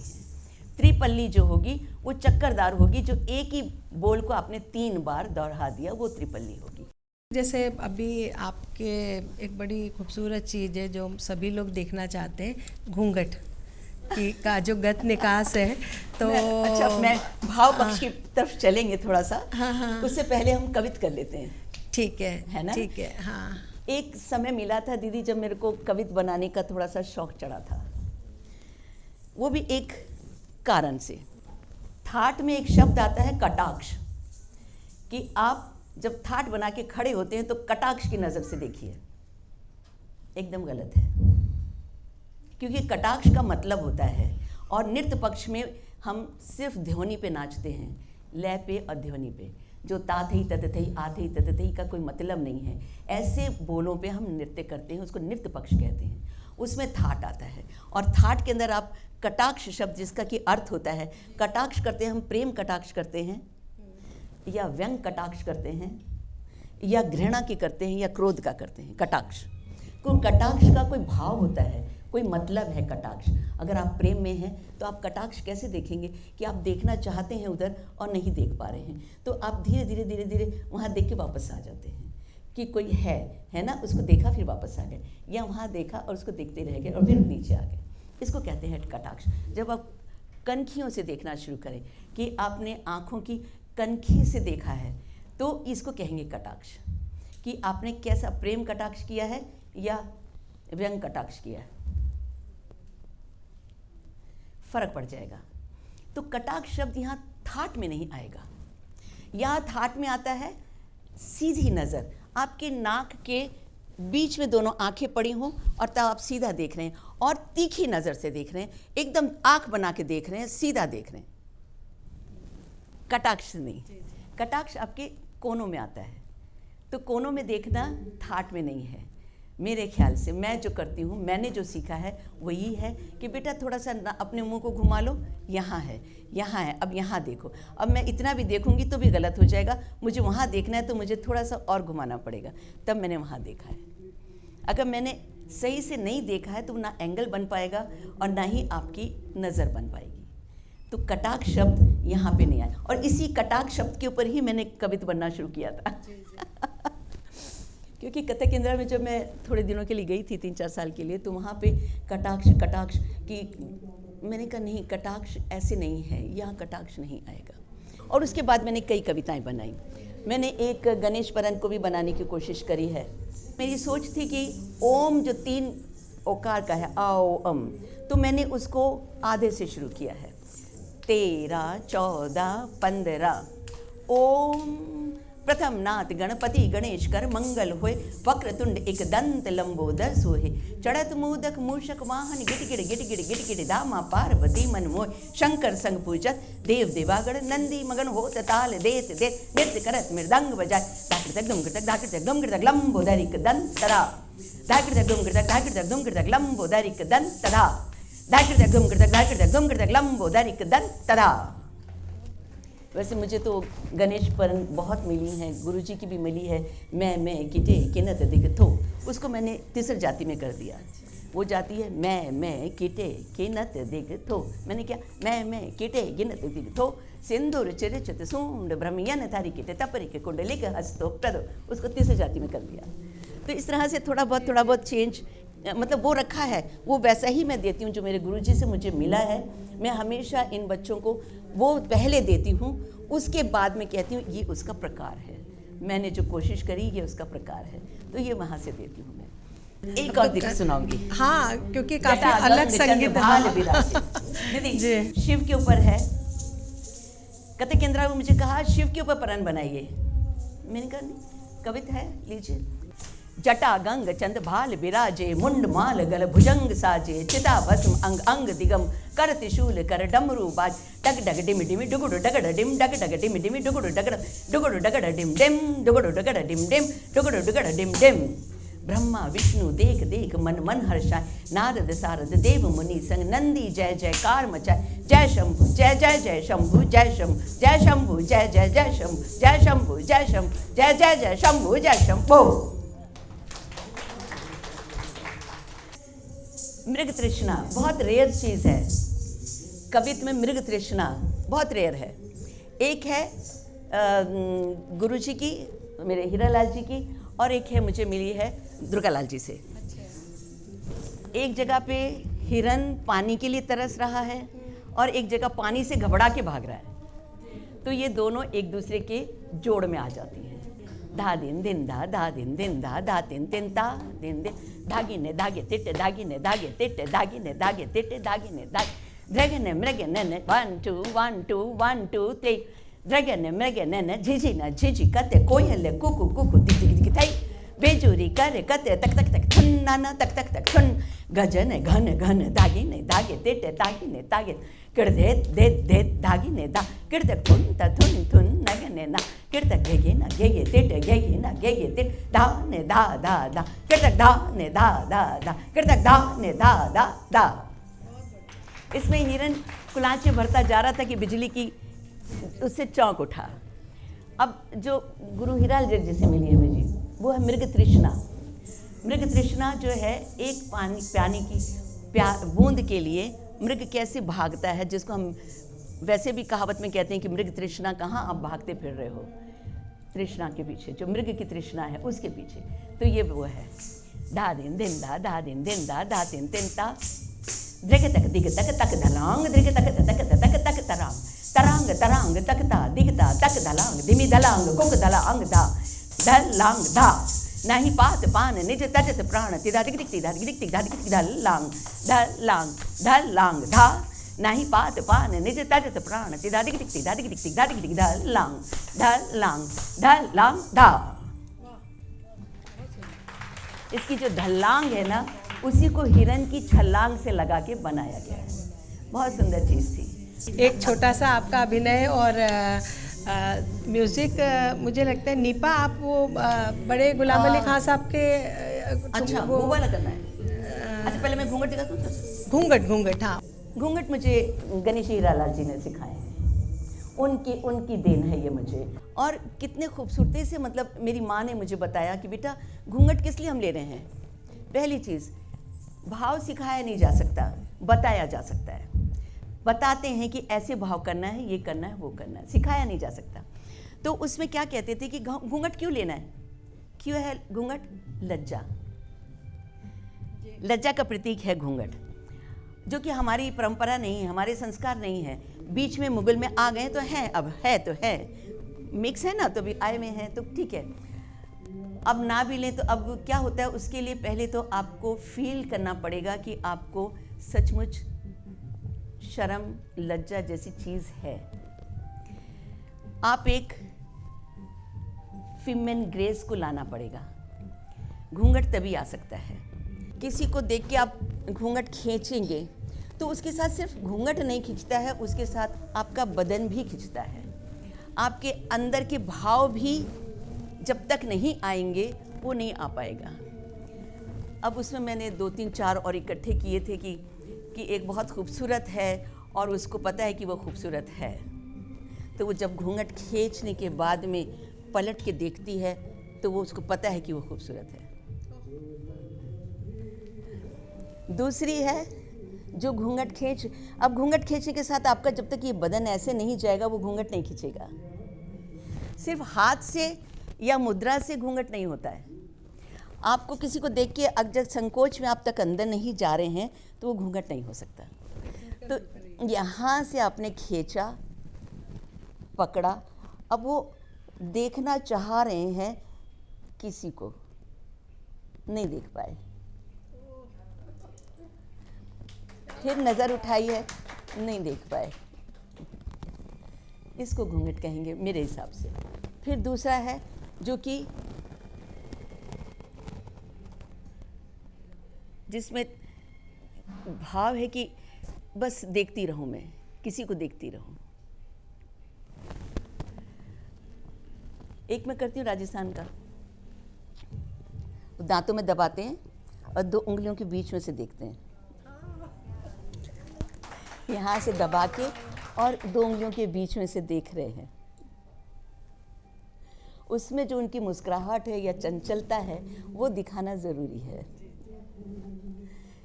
त्रिपल्ली जो होगी वो चक्करदार होगी, जो एक ही बोल को आपने 3 बार दोहरा दिया वो त्रिपल्ली होगी। जैसे अभी आपके एक बड़ी खूबसूरत चीज़ है जो सभी लोग देखना चाहते हैं, घूंघट का जो गत निकास है। तो मैं भाव पक्ष की तरफ चलेंगे थोड़ा सा। हाँ। उससे पहले हम कवित कर लेते हैं, ठीक है ना? ठीक है, हाँ। एक समय मिला था दीदी जब मेरे को कवित बनाने का थोड़ा सा शौक चढ़ा था, वो भी एक कारण से। थाट में एक शब्द आता है कटाक्ष, कि आप जब थाट बना के खड़े होते हैं तो कटाक्ष की नज़र से देखिए, एकदम गलत है, क्योंकि कटाक्ष का मतलब होता है, और नृत्य पक्ष में हम सिर्फ ध्वनि पे नाचते हैं, लय पे और ध्वनि पे। जो ता थई तत थई आ थई तत थई का कोई मतलब नहीं है, ऐसे बोलों पे हम नृत्य करते हैं, उसको नृत्य पक्ष कहते हैं। उसमें थाट आता है, और थाट के अंदर आप कटाक्ष शब्द, जिसका कि अर्थ होता है, कटाक्ष करते हैं हम, प्रेम कटाक्ष करते हैं, या व्यंग कटाक्ष करते हैं, या घृणा की करते हैं, या क्रोध का करते हैं। कटाक्ष का कोई भाव होता है, कोई मतलब है कटाक्ष। अगर आप प्रेम में हैं तो आप कटाक्ष कैसे देखेंगे कि आप देखना चाहते हैं उधर और नहीं देख पा रहे हैं, तो आप धीरे धीरे धीरे धीरे वहाँ देख के वापस आ जाते हैं कि कोई है ना, उसको देखा फिर वापस आ गए, या वहाँ देखा और उसको देखते रह गए और फिर नीचे आ गए। इसको कहते हैं कटाक्ष। जब आप कनखियों से देखना शुरू करें कि आपने आँखों की कनखी से देखा है, तो इसको कहेंगे कटाक्ष, कि आपने कैसा प्रेम कटाक्ष किया है या व्यंग कटाक्ष किया है, फर्क पड़ जाएगा। तो कटाक्ष शब्द यहाँ थाट में नहीं आएगा, यहाँ थाट में आता है सीधी नज़र, आपके नाक के बीच में दोनों आंखें पड़ी हों और तब आप सीधा देख रहे हैं और तीखी नज़र से देख रहे हैं, एकदम आंख बना के देख रहे हैं, सीधा देख रहे हैं। कटाक्ष नहीं, कटाक्ष आपके कोनों में आता है, तो कोनों में देखना थाट में नहीं है। मेरे ख्याल से मैं जो करती हूँ, मैंने जो सीखा है वो यही है कि बेटा थोड़ा सा अपने मुंह को घुमा लो, यहाँ है, अब यहाँ देखो। अब मैं इतना भी देखूंगी तो भी गलत हो जाएगा, मुझे वहाँ देखना है तो मुझे थोड़ा सा और घुमाना पड़ेगा, तब मैंने वहाँ देखा है। अगर मैंने सही से नहीं देखा है तो ना एंगल बन पाएगा और ना ही आपकी नज़र बन पाएगी। तो कटाक्ष शब्द यहाँ पे नहीं आया, और इसी कटाक्ष शब्द के ऊपर ही मैंने कविता बनना शुरू किया था। क्योंकि कथक केंद्र में जब मैं थोड़े दिनों के लिए गई थी, 3-4 साल के लिए, तो वहाँ पे कटाक्ष की मैंने कहा नहीं, कटाक्ष ऐसे नहीं है, यहाँ कटाक्ष नहीं आएगा। और उसके बाद मैंने कई कविताएं बनाई। मैंने एक गणेश परन को भी बनाने की कोशिश करी है। मेरी सोच थी कि ओम जो 3 ओकार का है, आओ अम, तो मैंने उसको आधे से शुरू किया है। 13, 14, 15 ओम प्रथम नाथ गणपति गणेश कर मंगल होय, वक्रतुंड एक दंत लंबोदर सोहे, चढ़त मोदक मूषक वाहन गिटगिड़ गिटगिड़ गिटगिड़ धामा पार्वती मन मोय, शंकर संग पूजत देव देवागण नंदी मगन होत ताल देत देत नृत्य करत मृदंग बजाय, धाकृतक दुम कृतक लंबोदरिक दंतरा, धाकृतक दुम कृतक लंबोदरिक दंतरा, धाकृतक दुम कृतक लंबोदरिक दंतरा। वैसे मुझे तो गणेश परन बहुत मिली हैं, गुरुजी की भी मिली है। मैं किटे किनत दिग थो, उसको मैंने तीसरी जाति में कर दिया। वो जाती है मैं किटे किनत दिग थो, मैंने क्या मैं किटे गिनत दिग थो, सिंदूर चिरचित सूंड ब्रह्मयन थारी किटे तपरिक कुंडलिक हस्तो प्रदो, उसको तीसरी जाति में कर दिया। तो इस तरह से थोड़ा बहुत चेंज, मतलब वो रखा है, वो वैसा ही मैं देती हूँ जो मेरे गुरुजी से मुझे मिला है। मैं हमेशा इन बच्चों को वो पहले देती हूँ, उसके बाद में कहती हूँ ये उसका प्रकार है, मैंने जो कोशिश करी ये उसका प्रकार है, तो ये वहाँ से देती हूँ मैं। एक और दिख सुनाऊंगी। हाँ, क्योंकि काफी अलग संगीत दीदी शिव के ऊपर है। कथक केंद्र में मुझे कहा शिव के ऊपर परन बनाइए, मैंने कहा नहीं, कविता है, लीजिए। जटा गंग चंद भाल विराजे, मुंड माल गल भुजंग साजे, चिता भस्म अंग अंग दिगम, कर त्रिशूल कर डमरू बाज, डग डग डिम डिम डुगुड डगड डिम, डग डग डिम डिम डुगुड डगड डिम डिम, डुगुड डगड डिम डिम, डुगुड डगड डिम डिम। ब्रह्मा विष्णु देख देख मन मन हर्षाय, नारद सारद देव मुनि संग नंदी जय जयकार मचाए, जय शंभु जय जय जय शंभु जय शंभु जय शंभु जय जय जय शंभु जय शंभु जय शंभु जय जय जय शंभु जय शंभु। मृग तृष्णा बहुत रेयर चीज़ है, कवित्व में मृग तृष्णा बहुत रेयर है। एक है गुरु जी की, मेरे हीरालाल जी की, और एक है मुझे मिली है दुर्गालाल जी से। एक जगह पे हिरन पानी के लिए तरस रहा है और एक जगह पानी से घबरा के भाग रहा है, तो ये दोनों एक दूसरे के जोड़ में आ जाती हैं। धा दिन दिन धा, धा दिन दिन धा, धा तिन तिन ता दिन दिन, धागी ने धागे तिट्टे, धागी ने धागे तिट्टे, धागी ने धागे तिट्टे, धागी ने धागे ड्रैगन मृगन 1 2 1 2 1 2 3 ड्रैगन मृगन झिझी न झिझी कते कोयल कुकु कुकु दिख दिख दिख थई बेजूरी करे कते तक तक तक थुन नाना तक तक तक थुन गजन घन घन धागी ने धागे तिट्टे, धागी ने धागे किड़दे दे दे धागी ने धा किड़दे थुन त थुन थुन नगने ना किड़दे घेगे ना घेगे तिट्टे, घेगे ना घेगे तिट धा ने धा धा धा किड़दे धा ने धा धा धा किड़दे धा ने धा धा धा। इसमें हिरन कुलांचे भरता जा रहा था कि बिजली की उससे चौंक उठा। अब जो गुरु हीरालाल जी से मिली है मुझे, वो है मृग तृष्णा। मृग तृष्णा जो है, एक पानी की बूंद के लिए मृग कैसे भागता है, जिसको हम वैसे भी कहावत में कहते हैं कि मृग तृष्णा कहाँ आप भागते फिर रहे हो, तृष्णा के पीछे, जो मृग की तृष्णा है उसके पीछे। तो ये वो है धा दिन दिन धा, धा दिन दिन धा, धा तिन तिन ता द्रिग तक दिग तक तक धलांग द्रिग तक तक तक तक तरांग तरांग तरांग तक ता दिगता तक धलांग दिमी धलांग कुक धलांग धा धलांग धा नहीं पात पान निज तजत प्राण तिधा दिग दिग तिधा दिग दिग तिधा दिग दिग धलांग धलांग धलांग धा नहीं पात पान निज तजत प्राण तिधा दिग दिग तिधा दिग दिग तिधा दिग दिग धलांग धलांग धलांग धा। इसकी जो धलांग है ना, उसी को हिरन की छलांग से लगा के बनाया गया है। बहुत सुंदर चीज़ थी। एक छोटा सा आपका अभिनय और म्यूज़िक, मुझे लगता है नीपा आप वो बड़े गुलाम अली खान साहब के अच्छा वो वाला करना है। अच्छा पहले मैं घूंघट दिखा दूँ। घूंघट हाँ, घूंघट मुझे गणेश हीरालाल जी ने सिखाए हैं, उनकी देन है ये मुझे। और कितने खूबसूरती से, मतलब मेरी माँ ने मुझे बताया कि बेटा घूंघट किस लिए हम ले रहे हैं। पहली चीज़, भाव सिखाया नहीं जा सकता, बताया जा सकता है। बताते हैं कि ऐसे भाव करना है, ये करना है, वो करना है, सिखाया नहीं जा सकता। तो उसमें क्या कहते थे कि घूंघट क्यों लेना है, क्यों है घूंघट? लज्जा, लज्जा का प्रतीक है घूंघट, जो कि हमारी परंपरा नहीं है, हमारे संस्कार नहीं है। बीच में मुगल में आ गए तो हैं, अब है तो है, मिक्स है ना, तो भी आए में है तो ठीक है। अब ना भी लें तो अब क्या होता है, उसके लिए पहले तो आपको फील करना पड़ेगा कि आपको सचमुच शर्म लज्जा जैसी चीज़ है। आप एक फीमेन ग्रेस को लाना पड़ेगा, घूंघट तभी आ सकता है। किसी को देख के आप घूंघट खींचेंगे तो उसके साथ सिर्फ घूंघट नहीं खींचता है, उसके साथ आपका बदन भी खींचता है। आपके अंदर के भाव भी जब तक नहीं आएंगे वो नहीं आ पाएगा। अब उसमें मैंने 2 3 4 और इकट्ठे किए थे कि एक बहुत खूबसूरत है और उसको पता है कि वो खूबसूरत है, तो वो जब घूंघट खींचने के बाद में पलट के देखती है तो वो उसको पता है कि वो खूबसूरत है। दूसरी है जो घूंघट अब घूंघट खींचने के साथ आपका जब तक ये बदन ऐसे नहीं जाएगा वो घूंघट नहीं खींचेगा। सिर्फ हाथ से या मुद्रा से घूंघट नहीं होता है। आपको किसी को देख के अगर संकोच में आप तक अंदर नहीं जा रहे हैं तो वो घूंघट नहीं हो सकता। तो यहाँ से आपने खींचा, पकड़ा, अब वो देखना चाह रहे हैं, किसी को नहीं देख पाए, फिर नज़र उठाई है, नहीं देख पाए, इसको घूंघट कहेंगे मेरे हिसाब से। फिर दूसरा है जो कि जिसमें भाव है कि बस देखती रहूं, मैं किसी को देखती रहूं। एक मैं करती हूँ राजस्थान का, दांतों में दबाते हैं और 2 उंगलियों के बीच में से देखते हैं, यहाँ से दबा के और 2 उंगलियों के बीच में से देख रहे हैं। उसमें जो उनकी मुस्कुराहट है या चंचलता है वो दिखाना ज़रूरी है।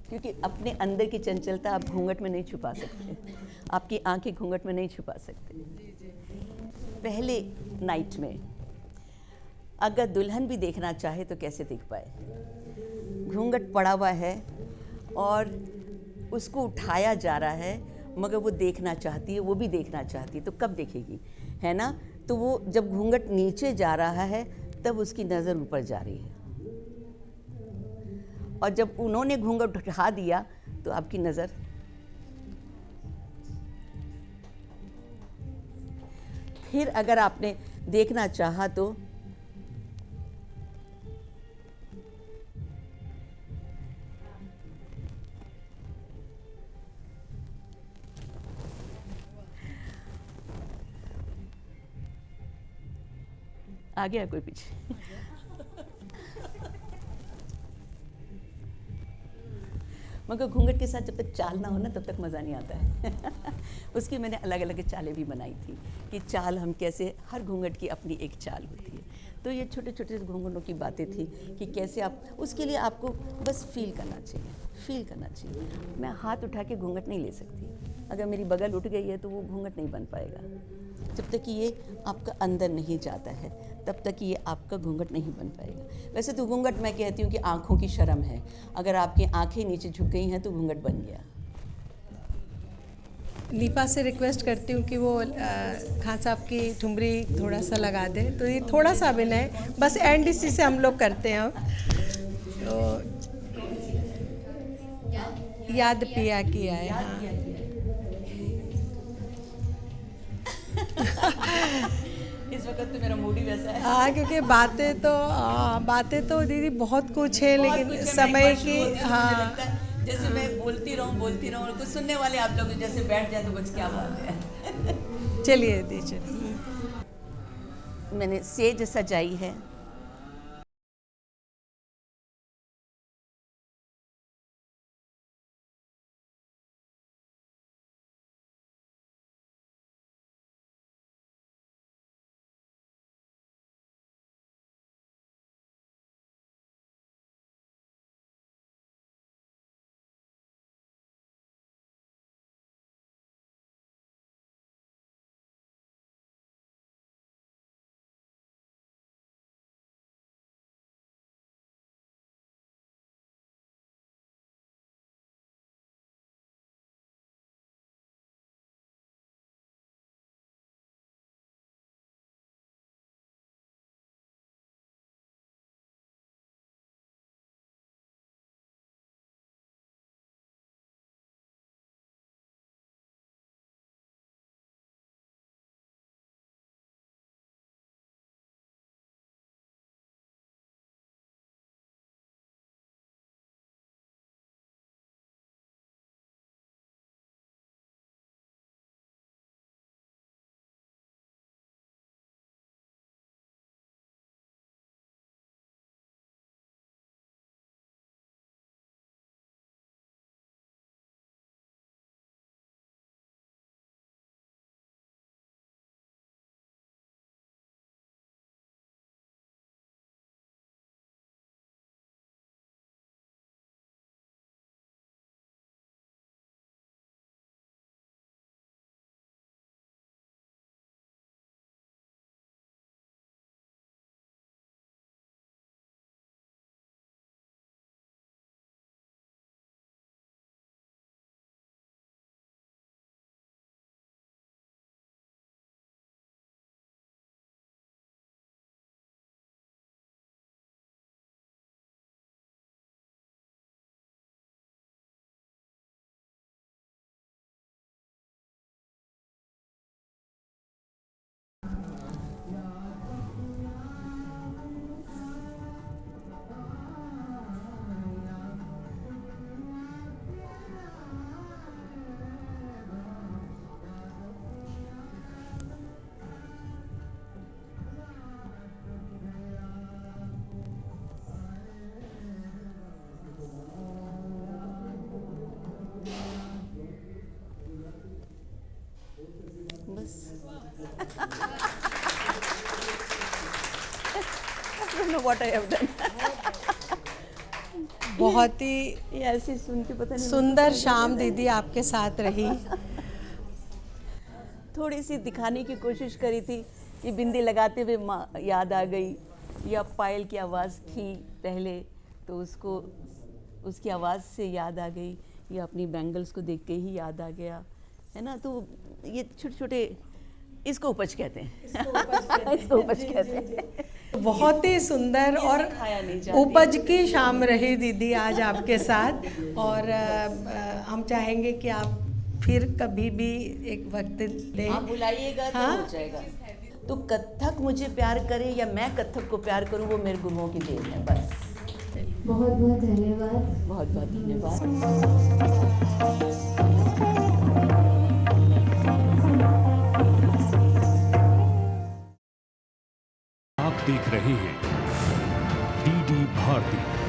क्योंकि अपने अंदर की चंचलता आप घूंघट में नहीं छुपा सकते, आपकी आंखें घूंघट में नहीं छुपा सकते। पहले नाइट में अगर दुल्हन भी देखना चाहे तो कैसे देख पाए? घूंघट पड़ा हुआ है और उसको उठाया जा रहा है, मगर वो देखना चाहती है, वो भी देखना चाहती है, तो कब देखेगी, है ना? तो वो जब घूंघट नीचे जा रहा है तब उसकी नज़र ऊपर जा रही है, और जब उन्होंने घूंघट उठा दिया तो आपकी नज़र फिर अगर आपने देखना चाहा तो आ गया कोई पीछे? मगर घूंघट के साथ जब तक चाल ना हो ना तब तक मज़ा नहीं आता है। उसकी मैंने अलग अलग चालें भी बनाई थी कि चाल हम कैसे, हर घूंघट की अपनी एक चाल होती है। तो ये छोटे छोटे घूंघटों की बातें थी कि कैसे आप, उसके लिए आपको बस फील करना चाहिए, फील करना चाहिए। मैं हाथ उठा के घूंघट नहीं ले सकती, अगर मेरी बगल उठ गई है तो वो घूंघट नहीं बन पाएगा। जब तक कि ये आपका अंदर नहीं जाता है तब तक कि ये आपका घूंघट नहीं बन पाएगा। वैसे तो घूंघट मैं कहती हूँ कि आँखों की शर्म है, अगर आपकी आँखें नीचे झुक गई हैं तो घूंघट बन गया। लीपा से रिक्वेस्ट करती हूँ कि वो खान साहब की ठुमरी थोड़ा सा लगा दे, तो ये थोड़ा सा अभिनय बस एंड इसी से हम लोग करते हैं अब। तो याद पिया की आए, हाँ। इस वक्त तो मेरा मूड ही वैसा है। हाँ, क्योंकि बातें तो दीदी बहुत कुछ है, लेकिन समय की, हाँ, जैसे मैं बोलती रहूं और कुछ सुनने वाले आप लोग जैसे बैठ जाए तो बस क्या बात है। चलिए दी चलिए। मैंने सेज सजाई है, I don't know what I have done. बहुत ही ये ऐसे सुन के पता नहीं सुंदर शाम दीदी आपके साथ रही। थोड़ी सी दिखाने की कोशिश करी थी कि बिंदी लगाते हुए माँ याद आ गई, या पायल की आवाज़ थी पहले तो उसको उसकी आवाज़ से याद आ गई, या अपनी बैंगल्स को देख के ही याद आ गया, है ना। तो ये छोटे छोटे, इसको उपज कहते हैं, इसको उपज कहते हैं। बहुत ही सुंदर और खाया नहीं जाती। उपज की शाम रही दीदी आज आपके साथ। और हम चाहेंगे कि आप फिर कभी भी एक वक्त दें। आप बुलाइएगा तो हाँ? हो जाएगा। तो कथक मुझे प्यार करे या मैं कथक को प्यार करूं, वो मेरे गुरुओं की देन है बस। बहुत बहुत धन्यवाद। बहुत बहुत धन्यवाद। आप देख रहे हैं डीडी भारती।